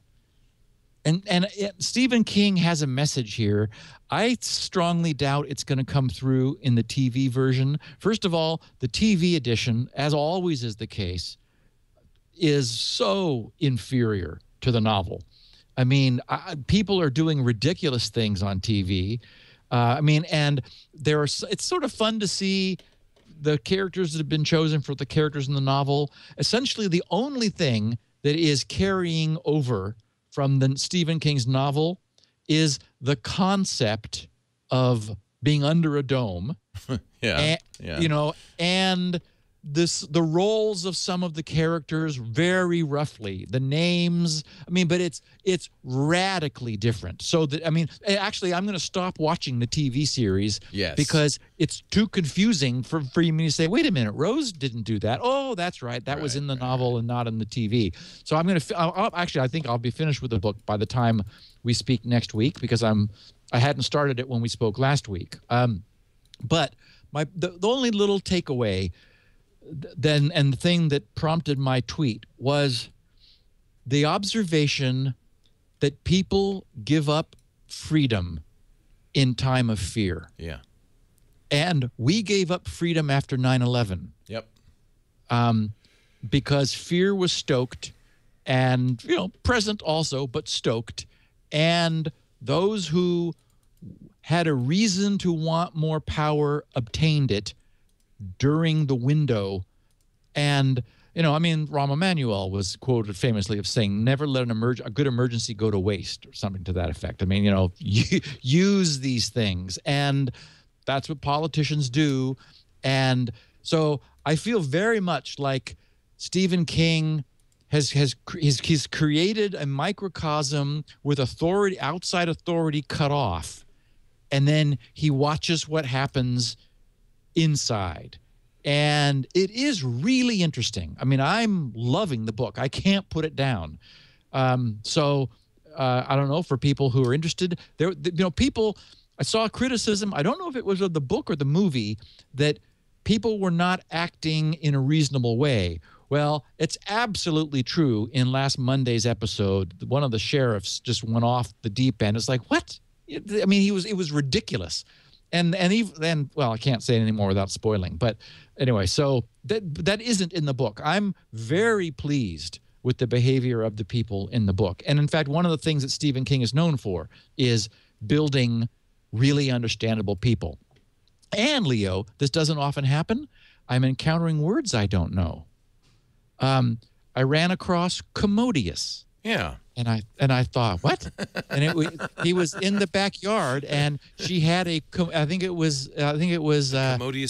Stephen King has a message here. I strongly doubt it's going to come through in the TV version. First of all, the TV edition, as always is the case, is so inferior to the novel. I mean, people are doing ridiculous things on TV. And it's sort of fun to see the characters that have been chosen for the characters in the novel. Essentially, the only thing that is carrying over from the Stephen King's novel is the concept of being under a dome. And the roles of some of the characters very roughly, the names. But it's radically different. So actually, I'm going to stop watching the TV series because it's too confusing for me to say, wait a minute, Rose didn't do that. Oh, that's right. That was in the novel and not in the TV. So I'm going to I think I'll be finished with the book by the time we speak next week, because I hadn't started it when we spoke last week. But the only little takeaway then, and the thing that prompted my tweet, was the observation that people give up freedom in time of fear. Yeah. And we gave up freedom after 9/11. Yep. Because fear was stoked, and present also, but stoked. And those who had a reason to want more power obtained it during the window. And Rahm Emanuel was quoted famously of saying, never let a good emergency go to waste, or something to that effect. Use these things, and that's what politicians do. And so I feel very much like Stephen King he's created a microcosm with outside authority cut off, and then he watches what happens inside. And it is really interesting. I'm loving the book. I can't put it down. I don't know, for people who are interested, I saw criticism, I don't know if it was of the book or the movie, that people were not acting in a reasonable way. Well, it's absolutely true. In last Monday's episode, one of the sheriffs just went off the deep end. It's like, what? It was ridiculous. And even well, I can't say any more without spoiling. But anyway, so that isn't in the book. I'm very pleased with the behavior of the people in the book. And in fact, one of the things that Stephen King is known for is building really understandable people. And Leo, this doesn't often happen. I'm encountering words I don't know. I ran across commodious. Yeah. And I thought, what? And he was in the backyard, and she had a Commodious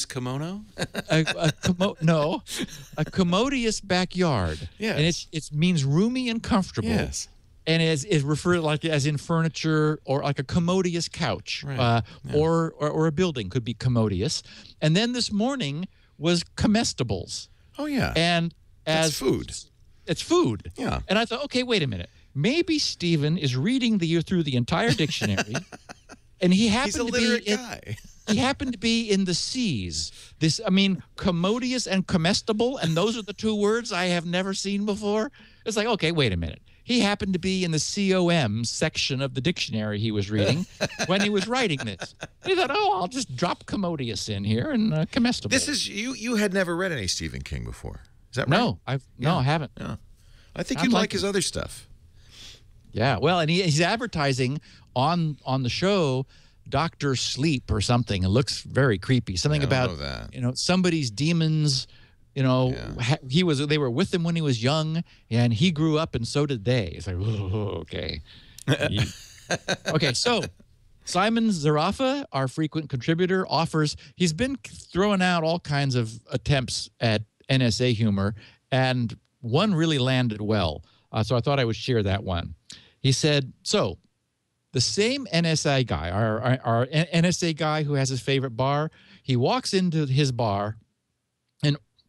kimono? a commodious backyard. Yes. And it means roomy and comfortable. Yes. And is referred like as in furniture, or like a commodious couch, Right. or a building could be commodious. And then this morning was comestibles. Oh yeah. And That's food. It's food. Yeah. And I thought, okay, wait a minute. Maybe Stephen is reading through the entire dictionary, and he happened He's a to literate be guy. he happened to be in the C's. Commodious and comestible, and those are the two words I have never seen before. It's like, okay, wait a minute. He happened to be in the COM section of the dictionary he was reading when he was writing this. He thought, oh, I'll just drop commodious in here and comestible. This is you had never read any Stephen King before. Is that right? No, I haven't. Yeah. I think I'd you'd like like his other stuff. Yeah, well, and he's advertising on the show Dr. Sleep or something. It looks very creepy. Something I don't about know that. Somebody's demons. They were with him when he was young, and he grew up, and so did they. It's like, okay. Okay, so Simon Zarafa, our frequent contributor, he's been throwing out all kinds of attempts at NSA humor, and one really landed well. So I thought I would share that one. He said, so the same NSA guy, our NSA guy who has his favorite bar, he walks into his bar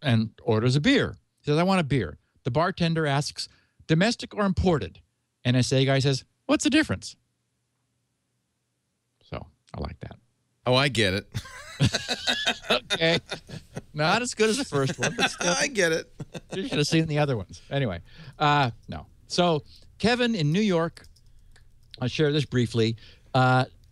and orders a beer. He says, I want a beer. The bartender asks, domestic or imported? NSA guy says, what's the difference? So I like that. Oh, I get it. Okay. Not as good as the first one, but still. I get it. You should have seen the other ones. Anyway, no. So Kevin in New York, I'll share this briefly,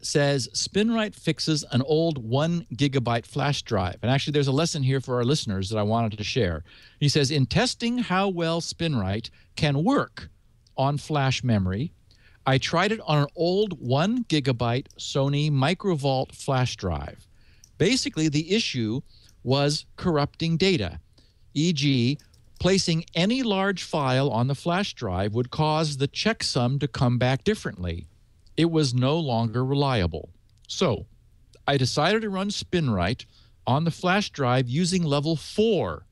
says SpinRite fixes an old 1 gigabyte flash drive. And actually, there's a lesson here for our listeners that I wanted to share. He says, in testing how well SpinRite can work on flash memory, I tried it on an old 1 gigabyte Sony Microvault flash drive. Basically, the issue was corrupting data, e.g., placing any large file on the flash drive would cause the checksum to come back differently. It was no longer reliable. So I decided to run SpinRite on the flash drive using level 4.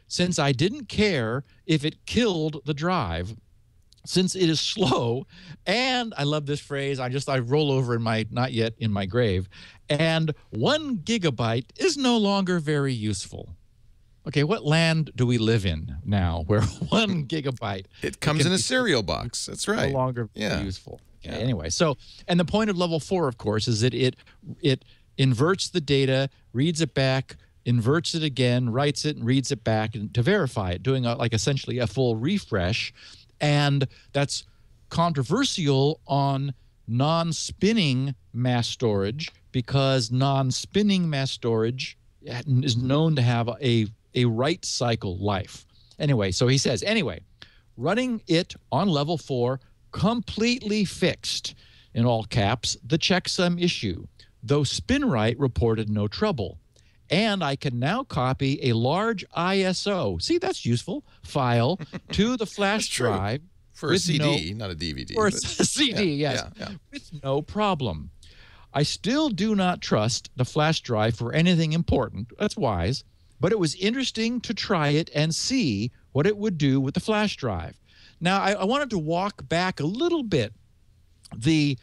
Since I didn't care if it killed the drive, since it is slow, and I love this phrase, I roll over not yet in my grave, and 1 gigabyte is no longer very useful. Okay, what land do we live in now where 1 gigabyte... It comes in a cereal box. That's right. No longer useful. Yeah. Anyway, so, and the point of level 4, of course, is that it inverts the data, reads it back, inverts it again, writes it, and reads it back to verify it, doing essentially a full refresh. And that's controversial on non-spinning mass storage, because non-spinning mass storage is known to have a write cycle life. Anyway, so he says, running it on level 4 completely fixed, in all caps, the checksum issue, though SpinRite reported no trouble. And I can now copy a large ISO, see, that's useful, file to the flash drive. For a CD, not a DVD. For a CD, yes, with no problem. I still do not trust the flash drive for anything important. That's wise. But it was interesting to try it and see what it would do with the flash drive. Now, I wanted to walk back a little bit the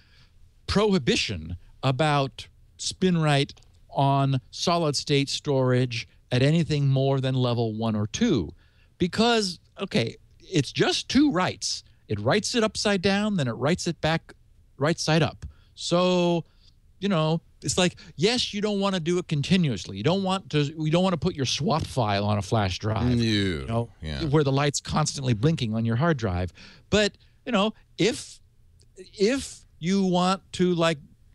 prohibition about SpinRite on solid-state storage at anything more than level 1 or 2. Because, okay, it's just 2 writes. It writes it upside down, then it writes it back right side up. So, it's like, yes, you don't want to do it continuously. You don't want to put your swap file on a flash drive, where the light's constantly blinking on your hard drive. But, if you want to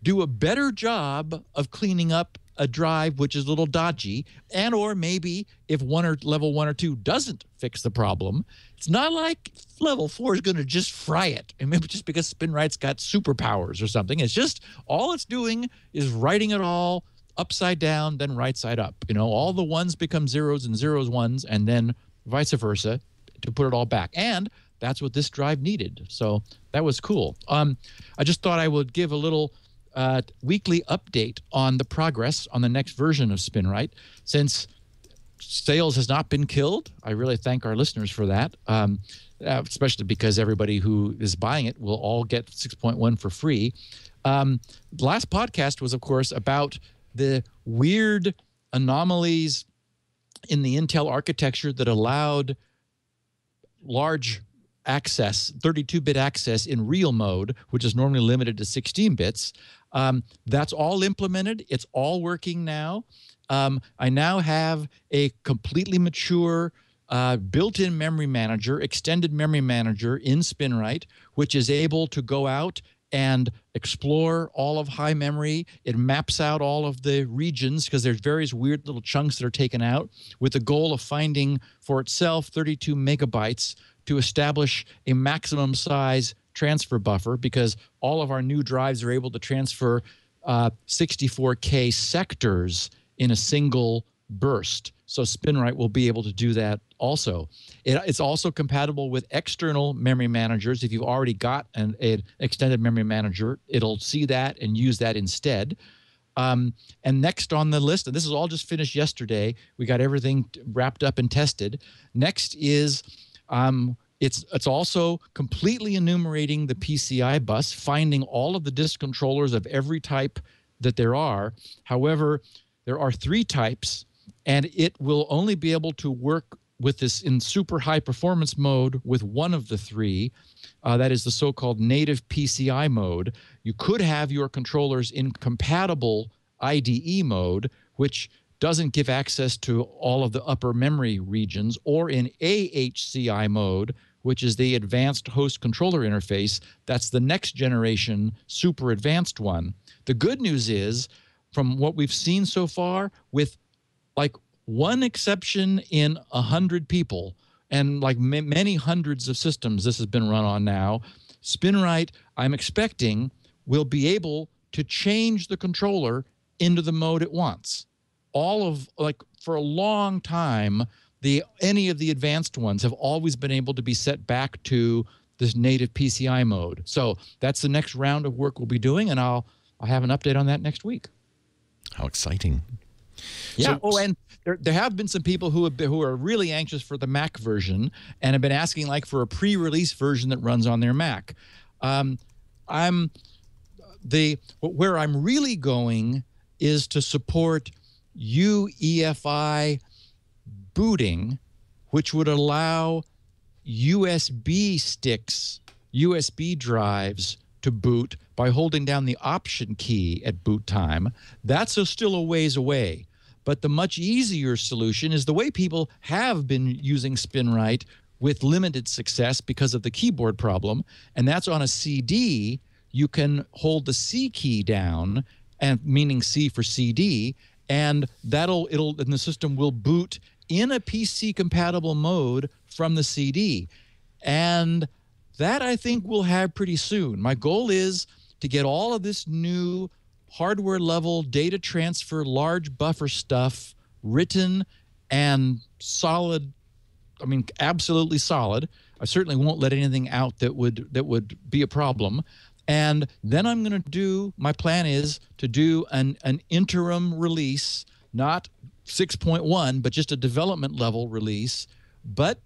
do a better job of cleaning up a drive which is a little dodgy, and or maybe if level 1 or 2 doesn't fix the problem, it's not like level 4 is going to just fry it. And maybe just because SpinRight's got superpowers or something. It's just all it's doing is writing it all upside down, then right side up. All the ones become zeros and zeros ones, and then vice versa to put it all back. And that's what this drive needed. So that was cool. I just thought I would give a little weekly update on the progress on the next version of SpinRight. Since sales has not been killed, I really thank our listeners for that, especially because everybody who is buying it will all get 6.1 for free. The last podcast was, of course, about the weird anomalies in the Intel architecture that allowed large access, 32-bit access in real mode, which is normally limited to 16 bits. That's all implemented. It's all working now. I now have a completely mature built-in memory manager, extended memory manager in SpinRight, which is able to go out and explore all of high memory. It maps out all of the regions because there's various weird little chunks that are taken out with the goal of finding for itself 32 megabytes to establish a maximum size transfer buffer, because all of our new drives are able to transfer 64K sectors in a single burst. So SpinRight will be able to do that also. It's also compatible with external memory managers. If you've already got an extended memory manager, it'll see that and use that instead. And next on the list, and this is all just finished yesterday, we got everything wrapped up and tested. Next is it's also completely enumerating the PCI bus, finding all of the disk controllers of every type that there are. However, there are 3 types, and it will only be able to work with this in super high performance mode with one of the 3. That is the so-called native PCI mode. You could have your controllers in compatible IDE mode, which doesn't give access to all of the upper memory regions, or in AHCI mode, which is the advanced host controller interface. That's the next generation super advanced one. The good news is, from what we've seen so far, with like one exception in 100 people and like many hundreds of systems this has been run on now, SpinRight, I'm expecting, will be able to change the controller into the mode it wants. For a long time, any of the advanced ones have always been able to be set back to this native PCI mode. So that's the next round of work we'll be doing, and I'll have an update on that next week. How exciting. Yeah. And there have been some people who are really anxious for the Mac version and have been asking like for a pre-release version that runs on their Mac. Where I'm really going is to support UEFI booting, which would allow USB sticks, USB drives to boot by holding down the Option key at boot time. That's still a ways away. But the much easier solution is the way people have been using SpinRight with limited success because of the keyboard problem, and that's on a CD. You can hold the C key down, and meaning C for CD, and the system will boot in a PC compatible mode from the CD. And that I think we'll have pretty soon. My goal is to get all of this new hardware level data transfer large buffer stuff written and solid. I mean, absolutely solid. I certainly won't let anything out that would be a problem. And then I'm going to do, my plan is to do an interim release, not 6.1, but just a development level release, but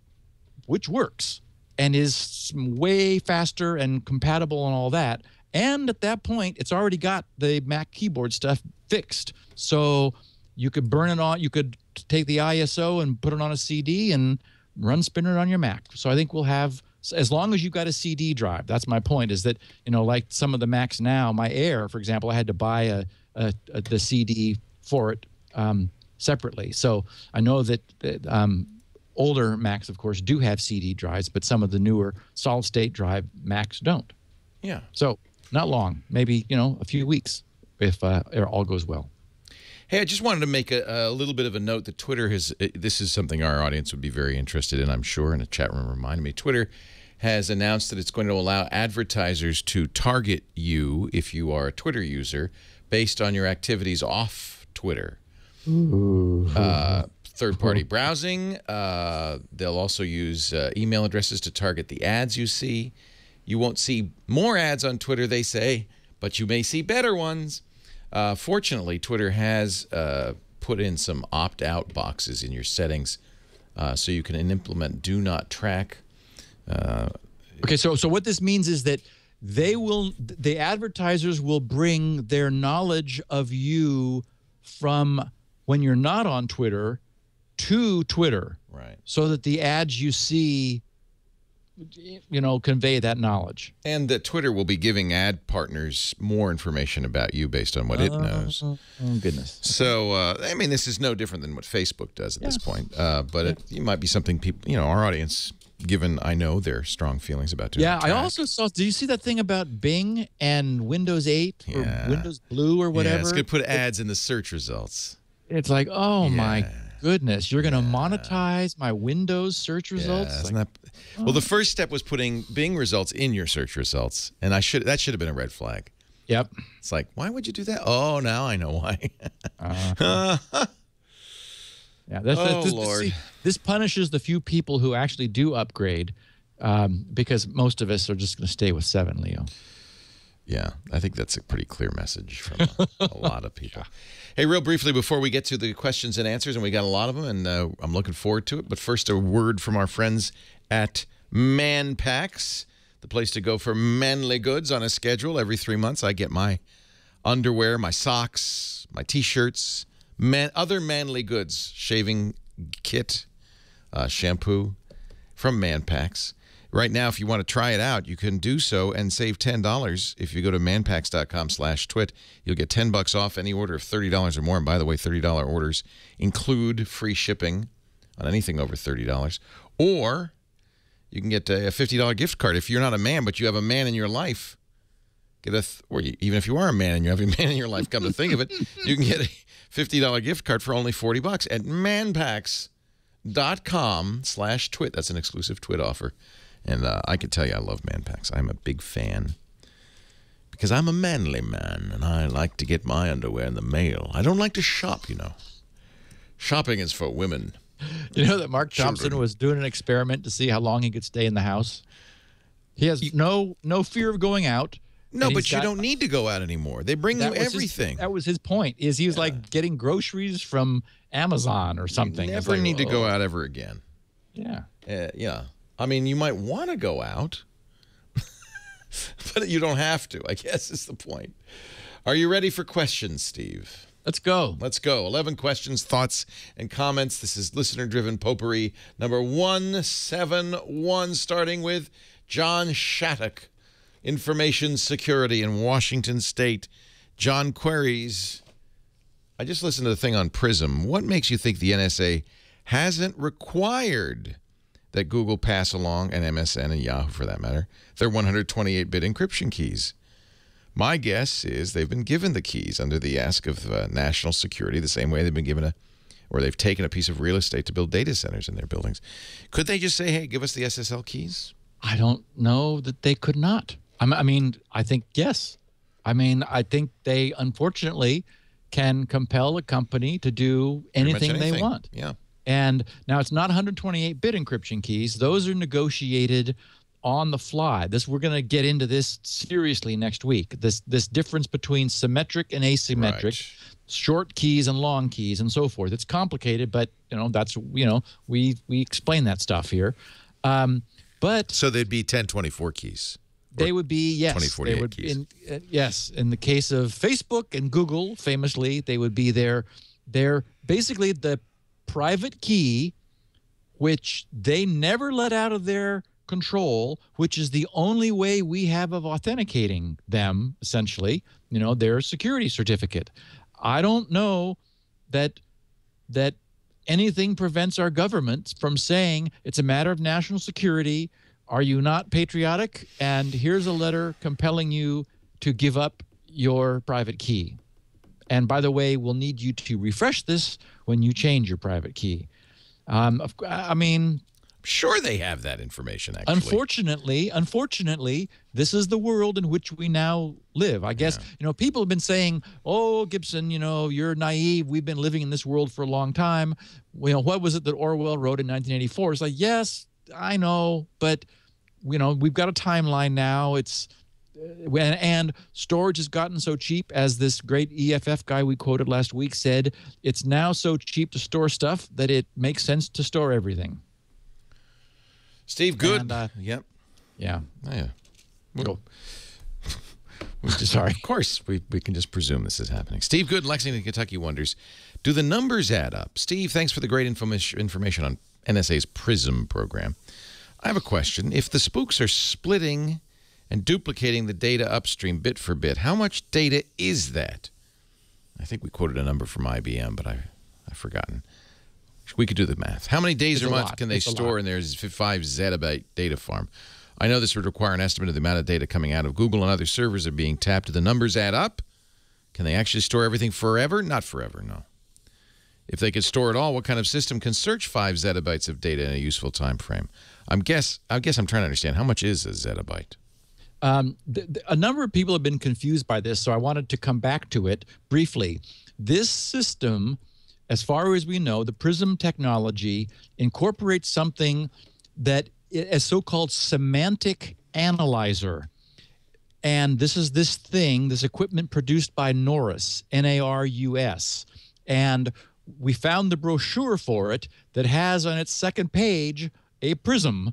which works and is way faster and compatible and all that. And at that point, it's already got the Mac keyboard stuff fixed. So you could burn it on, you could take the ISO and put it on a CD and run SpinRight on your Mac. So I think we'll have, as long as you've got a CD drive, that's my point, is that, like some of the Macs now, my Air, for example, I had to buy the CD for it separately. So I know that older Macs, of course, do have CD drives, but some of the newer solid-state drive Macs don't. Yeah. So Not long, maybe, a few weeks if it all goes well. Hey, I just wanted to make a little bit of a note that Twitter has, this is something our audience would be very interested in, I'm sure, and a chat room reminded me. Twitter has announced that it's going to allow advertisers to target you if you are a Twitter user based on your activities off Twitter. Third-party browsing. They'll also use email addresses to target the ads you see. You won't see more ads on Twitter, they say, but you may see better ones. Fortunately, Twitter has put in some opt-out boxes in your settings so you can implement do not track. Okay, so what this means is that the advertisers will bring their knowledge of you from when you're not on Twitter to Twitter. Right. So that the ads you see, convey that knowledge. And that Twitter will be giving ad partners more information about you based on what it knows. Oh, goodness. So, I mean, this is no different than what Facebook does at this point. But it might be something people, our audience, given I know their strong feelings about doing I also saw, do you see that thing about Bing and Windows 8 or Windows Blue or whatever? Yeah, it's going to put ads in the search results. It's like, oh my goodness, you're going to monetize my Windows search results? Isn't that... Well, the first step was putting Bing results in your search results, and that should have been a red flag. Yep. It's like, why would you do that? Oh, now I know why. Yeah, Lord. This punishes the few people who actually do upgrade because most of us are just going to stay with 7, Leo. Yeah, I think that's a pretty clear message from a lot of people. Hey, real briefly before we get to the questions and answers, and we got a lot of them, and I'm looking forward to it. But first, a word from our friends at Manpacks, the place to go for manly goods on a schedule. Every 3 months, I get my underwear, my socks, my T-shirts, other manly goods, shaving kit, shampoo from Manpacks. Right now, if you want to try it out, you can do so and save $10. If you go to manpacks.com/twit, you'll get $10 off any order of $30 or more. And by the way, $30 orders include free shipping on anything over $30. Or you can get a $50 gift card. If you're not a man, but you have a man in your life, even if you are a man and you have a man in your life, come to think of it, you can get a $50 gift card for only $40 at manpacks.com/twit. That's an exclusive Twit offer. And I can tell you I love Manpacks. I'm a big fan because I'm a manly man, and I like to get my underwear in the mail. I don't like to shop, Shopping is for women. You know that Mark Thompson was doing an experiment to see how long he could stay in the house? He has no fear of going out. No, but you don't need to go out anymore. They bring you everything. That was his point, is he was like getting groceries from Amazon or something. You never need to go out ever again. Yeah. Yeah. I mean, you might want to go out, but you don't have to, I guess is the point. Are you ready for questions, Steve? Let's go. Let's go. 11 questions, thoughts, and comments. This is listener-driven potpourri number 171, starting with John Shattuck, Information Security in Washington State. John queries, I just listened to the thing on PRISM. What makes you think the NSA hasn't required that Google pass along, and MSN and Yahoo for that matter, their 128-bit encryption keys? My guess is they've been given the keys under the ask of national security, the same way they've been given they've taken a piece of real estate to build data centers in their buildings. Could they just say, hey, give us the SSL keys? I don't know that they could not. I mean, I think yes. I mean, I think they, unfortunately, can compel a company to do anything they want. Yeah. And now it's not 128-bit encryption keys. Those are negotiated on the fly. We're going to get into this seriously next week. This difference between symmetric and asymmetric, short keys and long keys, and so forth. It's complicated, but that's we explain that stuff here. But so they'd be 1024 keys. They would be, yes. 2048 keys. Yes. In the case of Facebook and Google, famously, they would be their basically the private key, which they never let out of their control, which is the only way we have of authenticating them, essentially, their security certificate. I don't know that anything prevents our government from saying it's a matter of national security. Are you not patriotic? And here's a letter compelling you to give up your private key. And by the way, we'll need you to refresh this when you change your private key. I mean, Sure they have that information, actually. Unfortunately, this is the world in which we now live. I guess, people have been saying, oh, Gibson, you're naive. We've been living in this world for a long time. What was it that Orwell wrote in 1984? It's like, yes, I know, but, we've got a timeline now. And storage has gotten so cheap, as this great EFF guy we quoted last week said, it's now so cheap to store stuff that it makes sense to store everything. Steve Good. Yep. Yeah. Oh, yeah. Go. Sorry. Of course, we can just presume this is happening. Steve Good, Lexington, Kentucky wonders, do the numbers add up? Steve, thanks for the great information on NSA's PRISM program. I have a question. If the spooks are splitting and duplicating the data upstream bit for bit, how much data is that? I think we quoted a number from IBM, but I've forgotten. We could do the math. How many days or months can they store in their 5 zettabyte data farm? I know this would require an estimate of the amount of data coming out of Google and other servers are being tapped. Do the numbers add up? Can they actually store everything forever? Not forever, no. If they could store it all, what kind of system can search 5 zettabytes of data in a useful time frame? I guess I'm trying to understand, how much is a zettabyte? A number of people have been confused by this, so I wanted to come back to it briefly. This system, as far as we know, the PRISM technology incorporates something that a so-called semantic analyzer. And this is this equipment produced by Norus, N-A-R-U-S. And we found the brochure for it that has on its second page a prism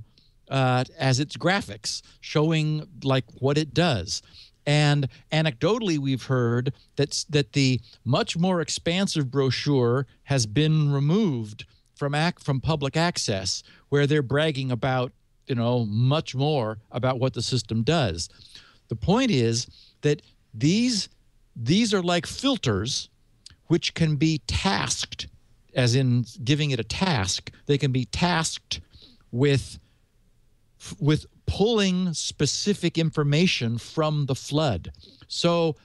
as its graphics, showing like what it does. And anecdotally, we've heard that the much more expansive brochure has been removed from public access, where they're bragging about, much more about what the system does. The point is that these are like filters, which can be tasked, as in giving it a task. They can be tasked with pulling specific information from the flood. So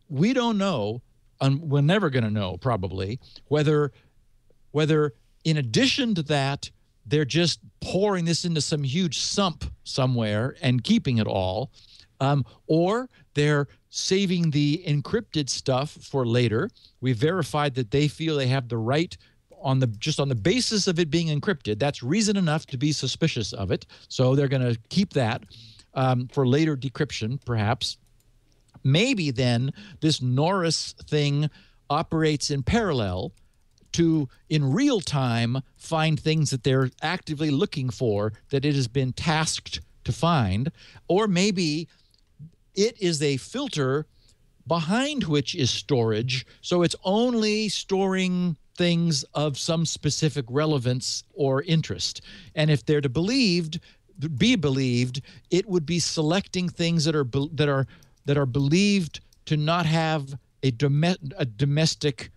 we don't know, and we're never going to know probably, whether in addition to that, they're just pouring this into some huge sump somewhere and keeping it all, or they're saving the encrypted stuff for later. We verified that they feel they have the right just on the basis of it being encrypted. That's reason enough to be suspicious of it. So they're going to keep that for later decryption, perhaps. Maybe then this Norus thing operates in parallel to, in real time, find things that they're actively looking for that it has been tasked to find. Or maybe it is a filter behind which is storage, so it's only storing things of some specific relevance or interest. And if they're to be believed, it would be selecting things that are believed to not have a domestic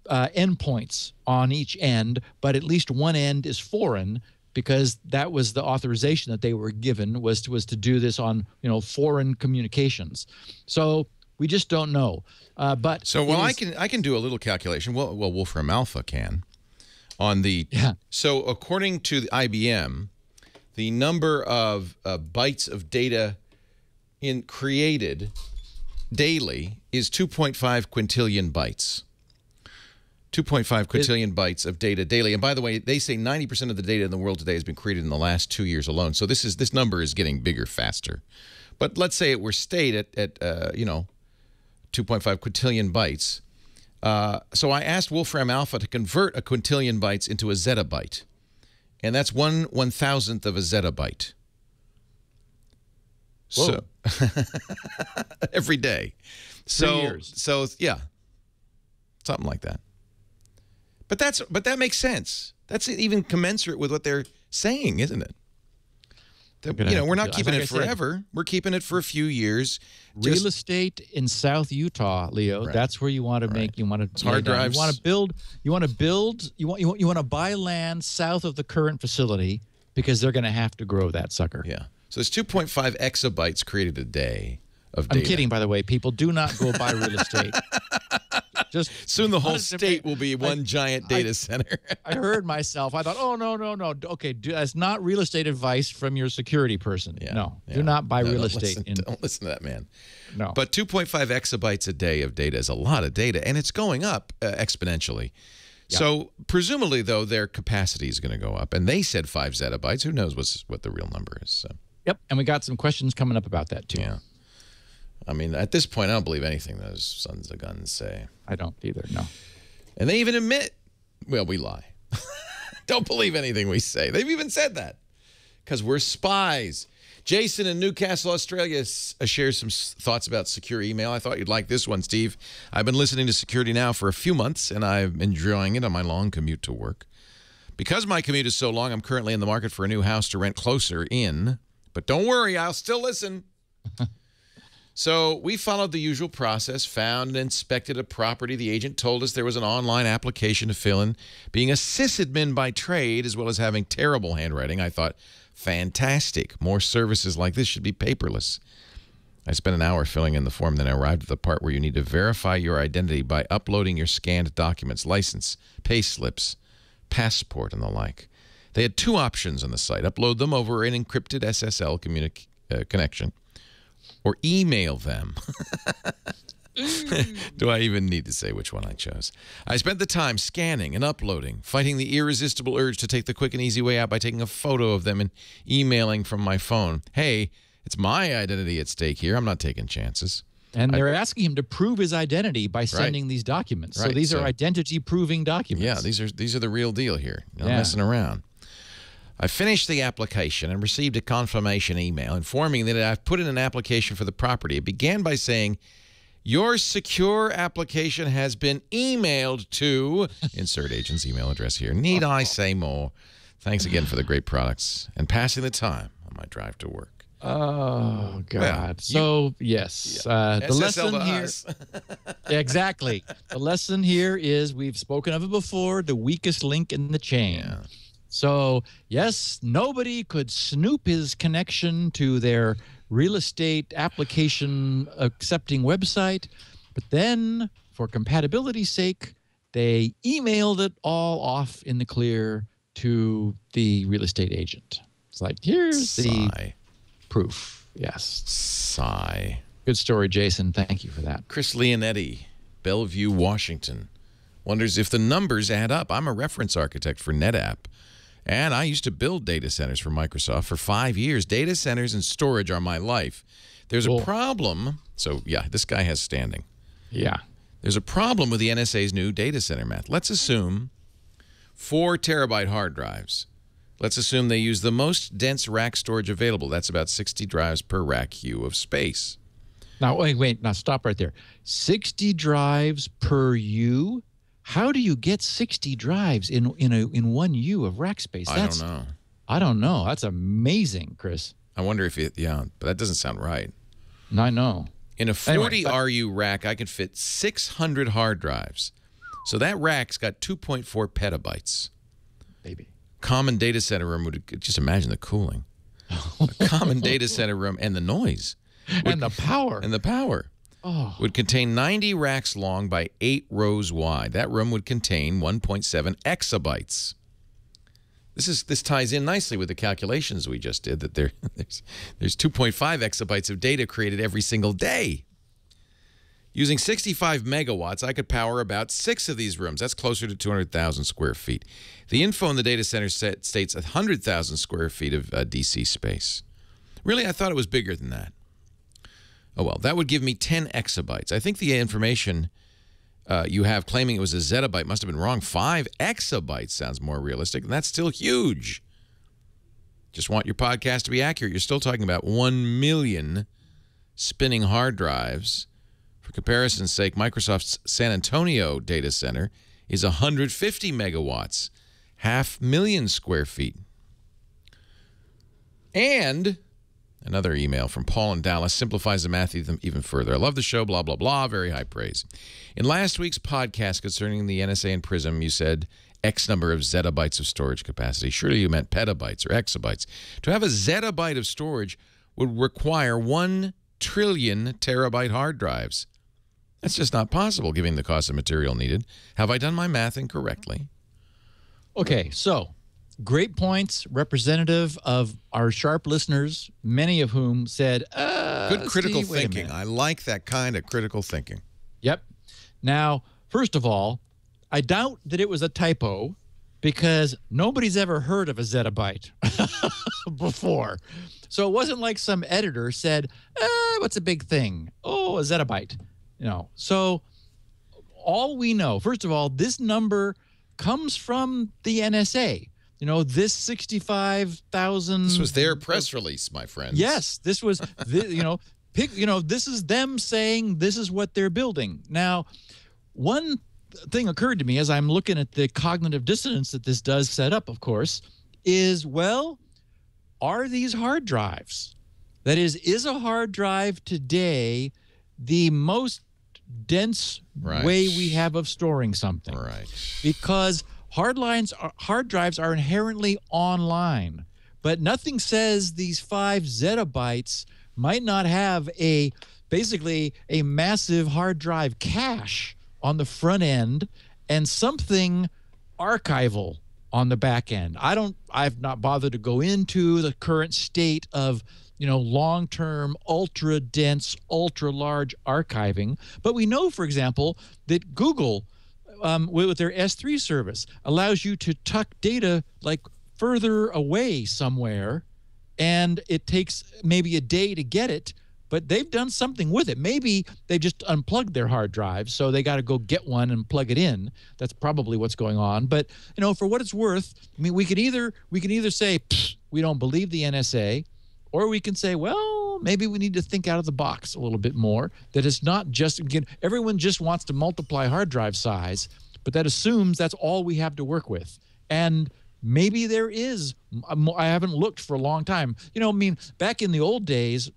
endpoints on each end, but at least one end is foreign, because that was the authorization that they were given, was to do this on foreign communications. So we just don't know. But I can do a little calculation. Well, Wolfram Alpha can on the So according to the IBM, the number of bytes of data created daily is 2.5 quintillion bytes. 2.5 quintillion bytes of data daily. And by the way, they say 90% of the data in the world today has been created in the last 2 years alone. So this number is getting bigger faster. But let's say it were stayed at 2.5 quintillion bytes. So I asked Wolfram Alpha to convert a quintillion bytes into a zettabyte. And that's 1/1000th of a zettabyte. Whoa. So every day. 3 years. So yeah. Something like that. But that makes sense. That's even commensurate with what they're saying, isn't it? We're not keeping it forever. We're keeping it for a few years. Real estate in South Utah, Leo. Right. That's where you want to make. You want to hard drives. You want to build. You want to build. You want to buy land south of the current facility, because they're going to have to grow that sucker. Yeah. So it's 2.5 exabytes created a day of data. I'm kidding, by the way. People, do not go buy real estate. Just soon the whole state will be one giant data center. I heard myself. I thought, oh, no. Okay, that's not real estate advice from your security person. Yeah, no, yeah. do not buy real Don't estate. Don't listen to that man. No. But 2.5 exabytes a day of data is a lot of data, and it's going up exponentially. Yeah. So presumably, though, their capacity is going to go up. And they said 5 zettabytes. Who knows what the real number is. So. Yep, and we got some questions coming up about that, too. Yeah. I mean, at this point, I don't believe anything those sons of guns say. I don't either, no. And they even admit, well, we lie. Don't believe anything we say. They've even said that because we're spies. Jason in Newcastle, Australia, shares some thoughts about secure email. I thought you'd like this one, Steve. I've been listening to Security Now for a few months, and I'm enjoying it on my long commute to work. Because my commute is so long, I'm currently in the market for a new house to rent closer in. But don't worry, I'll still listen. So we followed the usual process, found and inspected a property. The agent told us there was an online application to fill in. Being a sysadmin by trade, as well as having terrible handwriting, I thought, fantastic. More services like this should be paperless. I spent an hour filling in the form, then I arrived at the part where you need to verify your identity by uploading your scanned documents, license, pay slips, passport, and the like. They had 2 options on the site. Upload them over an encrypted SSL connection, or email them. Do I even need to say which one I chose? I spent the time scanning and uploading, fighting the irresistible urge to take the quick and easy way out by taking a photo of them and emailing from my phone. Hey, it's my identity at stake here. I'm not taking chances. And they're asking him to prove his identity by sending these documents. So these are identity-proving documents. Yeah, these are the real deal here. Not messing around. I finished the application and received a confirmation email informing that I've put in an application for the property. It began by saying, your secure application has been emailed to, insert agent's email address here. Need I say more? Thanks again for the great products and passing the time on my drive to work. Oh, God. So, yes. The lesson here. Exactly. The lesson here is, we've spoken of it before, the weakest link in the chain. Yeah. So, yes, nobody could snoop his connection to their real estate application accepting website, but then, for compatibility's sake, they emailed it all off in the clear to the real estate agent. It's like, here's the proof. Yes. Sigh. Good story, Jason. Thank you for that. Chris Leonetti, Bellevue, Washington, wonders if the numbers add up. I'm a reference architect for NetApp, and I used to build data centers for Microsoft for 5 years. Data centers and storage are my life. There's a problem. So, yeah, this guy has standing. Yeah. There's a problem with the NSA's new data center math. Let's assume 4 terabyte hard drives. Let's assume they use the most dense rack storage available. That's about 60 drives per rack queue of space. Now, wait. Now, stop right there. 60 drives per U? How do you get 60 drives in one U of rack space? I don't know. I don't know. That's amazing, Chris. I wonder if it, but that doesn't sound right. I know. In a 40 RU rack, I could fit 600 hard drives. So that rack's got 2.4 petabytes. Baby. Common data center room would, just imagine the cooling. A common data center room and the noise. And the power. And the power. Oh. Would contain 90 racks long by 8 rows wide. That room would contain 1.7 exabytes. This ties in nicely with the calculations we just did, that there's 2.5 exabytes of data created every single day. Using 65 megawatts, I could power about 6 of these rooms. That's closer to 200,000 square feet. The info in the data center states 100,000 square feet of DC space. Really, I thought it was bigger than that. Oh, well, that would give me 10 exabytes. I think the information you have claiming it was a zettabyte must have been wrong. 5 exabytes sounds more realistic, and that's still huge. Just want your podcast to be accurate. You're still talking about 1 million spinning hard drives. For comparison's sake, Microsoft's San Antonio data center is 150 megawatts, 500,000 square feet. And another email from Paul in Dallas simplifies the math even further. I love the show, blah, blah, blah, very high praise. In last week's podcast concerning the NSA and PRISM, you said X number of zettabytes of storage capacity. Surely you meant petabytes or exabytes. To have a zettabyte of storage would require 1 trillion terabyte hard drives. That's just not possible, given the cost of material needed. Have I done my math incorrectly? Okay, so great points, representative of our sharp listeners, many of whom said, Good critical Steve, wait a thinking. minute. I like that kind of critical thinking. Yep. Now, first of all, I doubt that it was a typo because nobody's ever heard of a zettabyte before. So it wasn't like some editor said, what's a big thing? Oh, a zettabyte. So all we know, first of all, this number comes from the NSA. This 65,000. This was their press release, my friends. Yes, this was, this is them saying this is what they're building. Now, one thing occurred to me as I'm looking at the cognitive dissonance that this does set up, of course, is, well, are these hard drives? That is a hard drive today the most dense way we have of storing something? Right. Because hard drives are inherently online, but nothing says these 5 zettabytes might not have basically a massive hard drive cache on the front end and something archival on the back end. I've not bothered to go into the current state of long-term, ultra-dense, ultra-large archiving. But we know, for example, that Google, with their S3 service, allows you to tuck data like further away somewhere, and it takes maybe a day to get it, but they've done something with it. Maybe they just unplugged their hard drive, so they got to go get one and plug it in. That's probably what's going on. But, for what it's worth, I mean, we can either say, we don't believe the NSA, or we can say, well, maybe we need to think out of the box a little bit more, that it's not just, again, everyone just wants to multiply hard drive size, but that assumes that's all we have to work with. And maybe there is, I haven't looked for a long time. Back in the old days,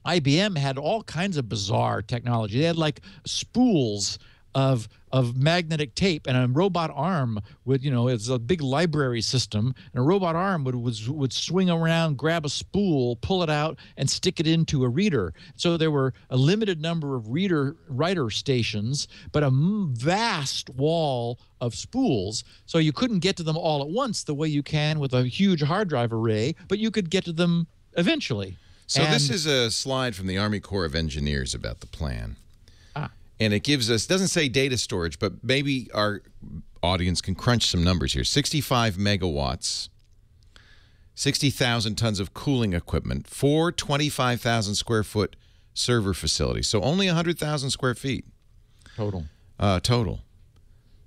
IBM had all kinds of bizarre technology. They had like spools of magnetic tape, and a robot arm would, it's a big library system, and a robot arm would swing around, grab a spool, pull it out, and stick it into a reader. So there were a limited number of writer stations, but a vast wall of spools. So you couldn't get to them all at once the way you can with a huge hard drive array, but you could get to them eventually. So this is a slide from the Army Corps of Engineers about the plan. And it gives us, doesn't say data storage, but maybe our audience can crunch some numbers here. 65 megawatts, 60,000 tons of cooling equipment, 4 25,000 square foot server facilities. So only 100,000 square feet. Total. Total.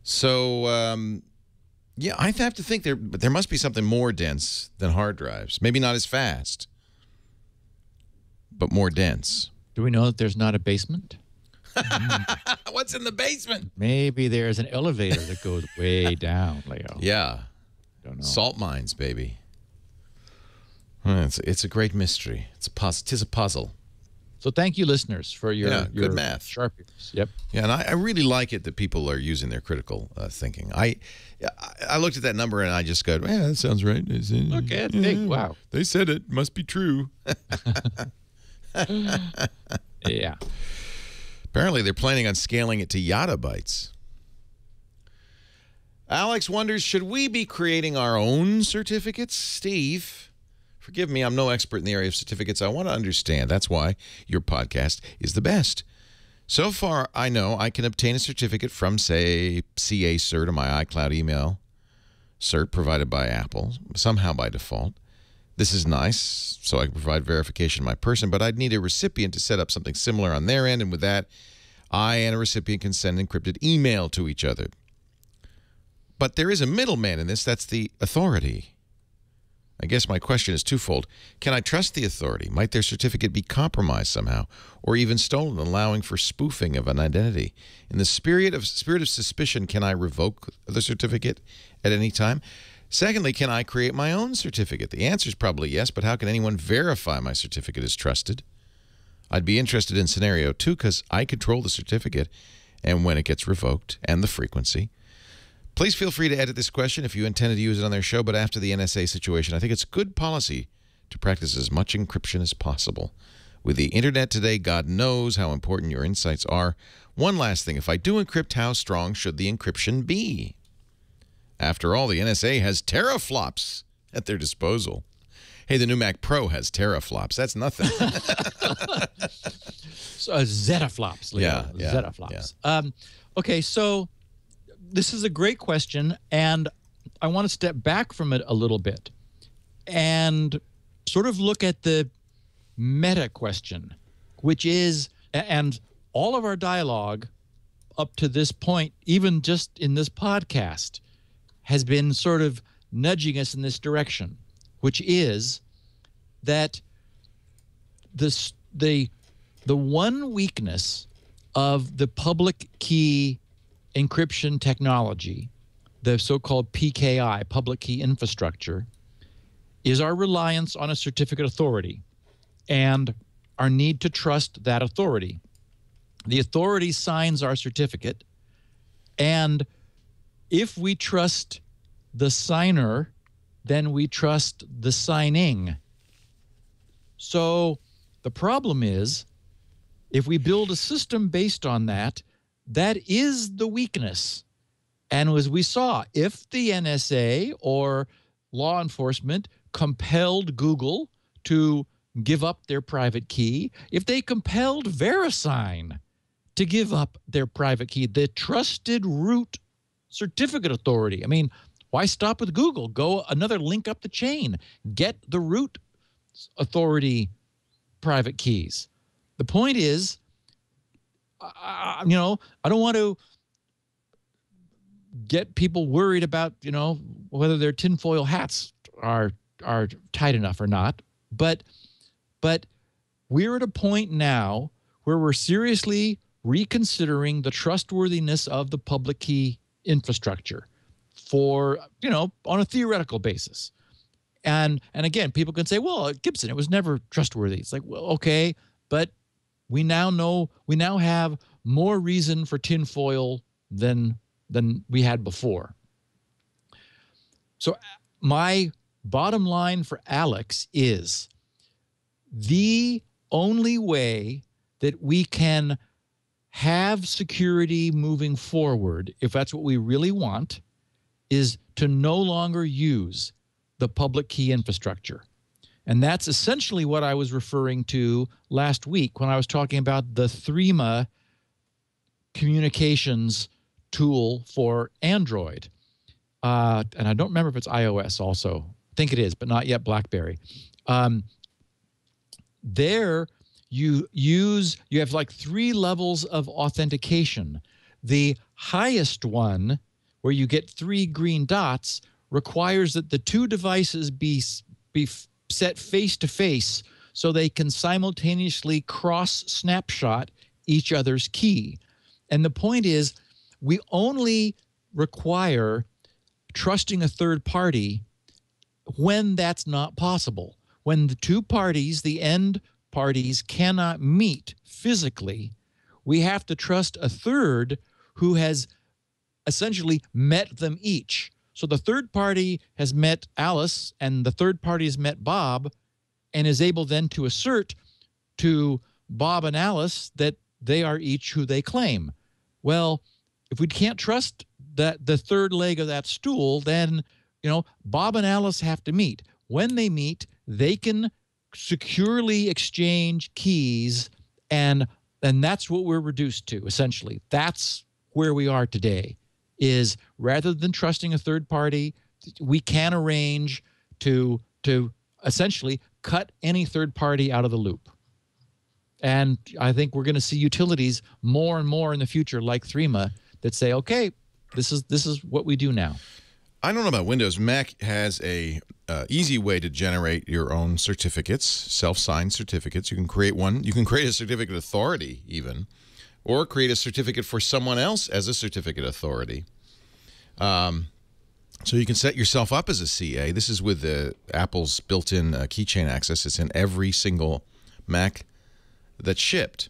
So, yeah, I have to think there must be something more dense than hard drives. Maybe not as fast, but more dense. Do we know that there's not a basement? What's in the basement? Maybe there's an elevator that goes way down, Leo. Yeah. Don't know. Salt mines, baby. It's a great mystery. Tis a puzzle. So thank you, listeners, for your good math. Sharp ears. Yep. Yeah, and I really like it that people are using their critical thinking. I looked at that number and I just go, yeah, that sounds right. Okay, big. Wow. They said it. Must be true. Yeah. Apparently, they're planning on scaling it to yottabytes. Alex wonders, should we be creating our own certificates? Steve, forgive me, I'm no expert in the area of certificates. I want to understand. That's why your podcast is the best. So far, I know I can obtain a certificate from, say, CA Cert or my iCloud email cert provided by Apple, somehow by default. This is nice, so I can provide verification of my person, but I'd need a recipient to set up something similar on their end, and with that, I and a recipient can send encrypted email to each other. But there is a middleman in this, that's the authority. I guess my question is twofold. Can I trust the authority? Might their certificate be compromised somehow, or even stolen, allowing for spoofing of an identity? In the spirit of suspicion, can I revoke the certificate at any time? Secondly, can I create my own certificate? The answer is probably yes, but how can anyone verify my certificate is trusted? I'd be interested in scenario 2 because I control the certificate and when it gets revoked and the frequency. Please feel free to edit this question if you intended to use it on their show, but after the NSA situation, I think it's good policy to practice as much encryption as possible. With the internet today, God knows how important your insights are. One last thing. If I do encrypt, how strong should the encryption be? After all, the NSA has teraflops at their disposal. Hey, the new Mac Pro has teraflops. That's nothing. So, zettaflops, Leo. Yeah, Zettaflops. Yeah. Okay, so this is a great question, and I want to step back from it a little bit and sort of look at the meta question, which is, and all of our dialogue up to this point, even just in this podcast, has been sort of nudging us in this direction, which is that the one weakness of the public key encryption technology, the so-called PKI, public key infrastructure, is our reliance on a certificate authority and our need to trust that authority. The authority signs our certificate, and if we trust the signer, then we trust the signing. So the problem is, if we build a system based on that, that is the weakness. And as we saw, if the NSA or law enforcement compelled Google to give up their private key, if they compelled VeriSign to give up their private key, the trusted root certificate authority. I mean, why stop with Google? Go another link up the chain. Get the root authority private keys. The point is, I don't want to get people worried about, whether their tinfoil hats are tight enough or not. But we're at a point now where we're seriously reconsidering the trustworthiness of the public key infrastructure for, on a theoretical basis. And again, people can say, well, Gibson, it was never trustworthy. It's like, well, okay, but we now have more reason for tinfoil than we had before. So my bottom line for Alex is the only way that we can have security moving forward, if that's what we really want, is to no longer use the public key infrastructure. And that's essentially what I was referring to last week when I was talking about the Threema communications tool for Android. And I don't remember if it's iOS also. I think it is, but not yet BlackBerry. There you have like 3 levels of authentication. The highest one, where you get 3 green dots, requires that the 2 devices be set face to face so they can simultaneously cross snapshot each other's key. And the point is, we only require trusting a third party when that's not possible. When the 2 parties, the end parties, cannot meet physically, we have to trust a third who has essentially met them each. So the third party has met Alice and the third party has met Bob and is able then to assert to Bob and Alice that they are each who they claim. Well, if we can't trust that the third leg of that stool, then, Bob and Alice have to meet. When they meet, they can securely exchange keys, and that's what we're reduced to, essentially. That's where we are today, is rather than trusting a third party, we can arrange to essentially cut any third party out of the loop. And I think we're going to see utilities more and more in the future, like Threema, that say, okay, this is what we do now. I don't know about Windows. Mac has a easy way to generate your own certificates, self-signed certificates. You can create one. You can create a certificate authority even, or create a certificate for someone else as a certificate authority. So you can set yourself up as a CA. This is with Apple's built-in keychain access. It's in every single Mac that's shipped.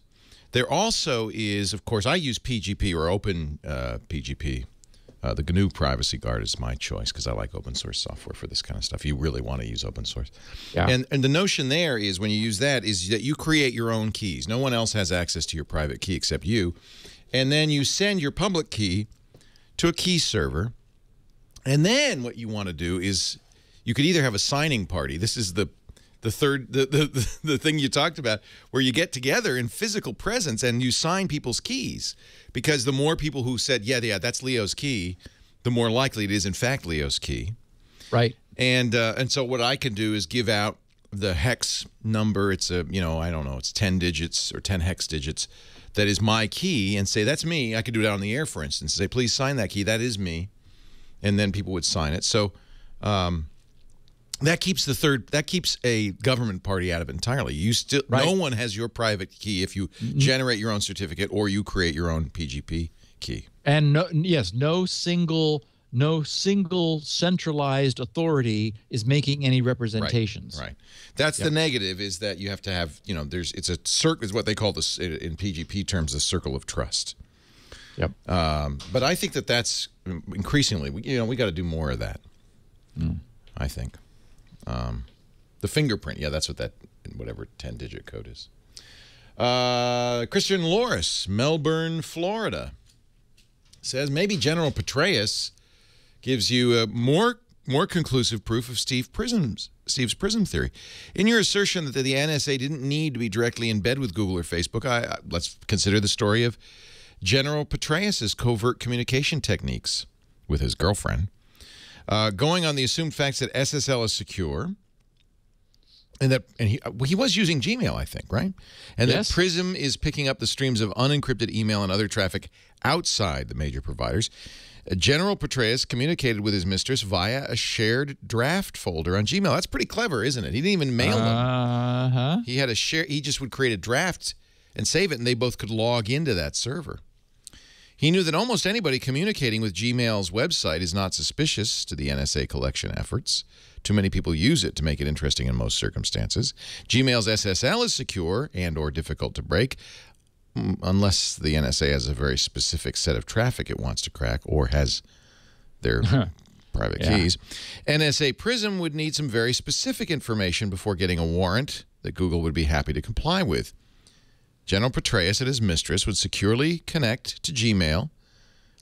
There also is, of course, I use PGP or Open PGP The GNU Privacy Guard is my choice because I like open source software for this kind of stuff. You really want to use open source. Yeah. And the notion there is when you use that is that you create your own keys. No one else has access to your private key except you. And then you send your public key to a key server. And then what you want to do is you could either have a signing party. This is the thing you talked about, where you get together in physical presence and you sign people's keys. Because the more people who said, yeah, that's Leo's key, the more likely it is, in fact, Leo's key. Right. And so what I can do is give out the hex number. It's I don't know, it's 10 digits or 10 hex digits. That is my key, and say, that's me. I could do it out on the air, for instance. Say, please sign that key. That is me. And then people would sign it. So that keeps a government party out of it entirely. You still no one has your private key if you generate your own certificate or you create your own PGP key. And no single centralized authority is making any representations. Right. That's the negative, is that you have to have, it's a circle, is what they call this in PGP terms, the circle of trust. Yep. But I think that's increasingly, we got to do more of that. I think. The fingerprint, that's what that, whatever 10-digit code is. Christian Loris, Melbourne, Florida, says maybe General Petraeus gives you more conclusive proof of Steve's prism theory. In your assertion that the NSA didn't need to be directly in bed with Google or Facebook, let's consider the story of General Petraeus's covert communication techniques with his girlfriend. Going on the assumed facts that SSL is secure, and he was using Gmail, I think, right? And that Prism is picking up the streams of unencrypted email and other traffic outside the major providers. General Petraeus communicated with his mistress via a shared draft folder on Gmail. That's pretty clever, isn't it? He didn't even mail them. He had he just would create a draft and save it, and they both could log into that server. He knew that almost anybody communicating with Gmail's website is not suspicious to the NSA collection efforts. Too many people use it to make it interesting in most circumstances. Gmail's SSL is secure and or difficult to break, unless the NSA has a very specific set of traffic it wants to crack or has their private keys. NSA Prism would need some very specific information before getting a warrant that Google would be happy to comply with. General Petraeus and his mistress would securely connect to Gmail,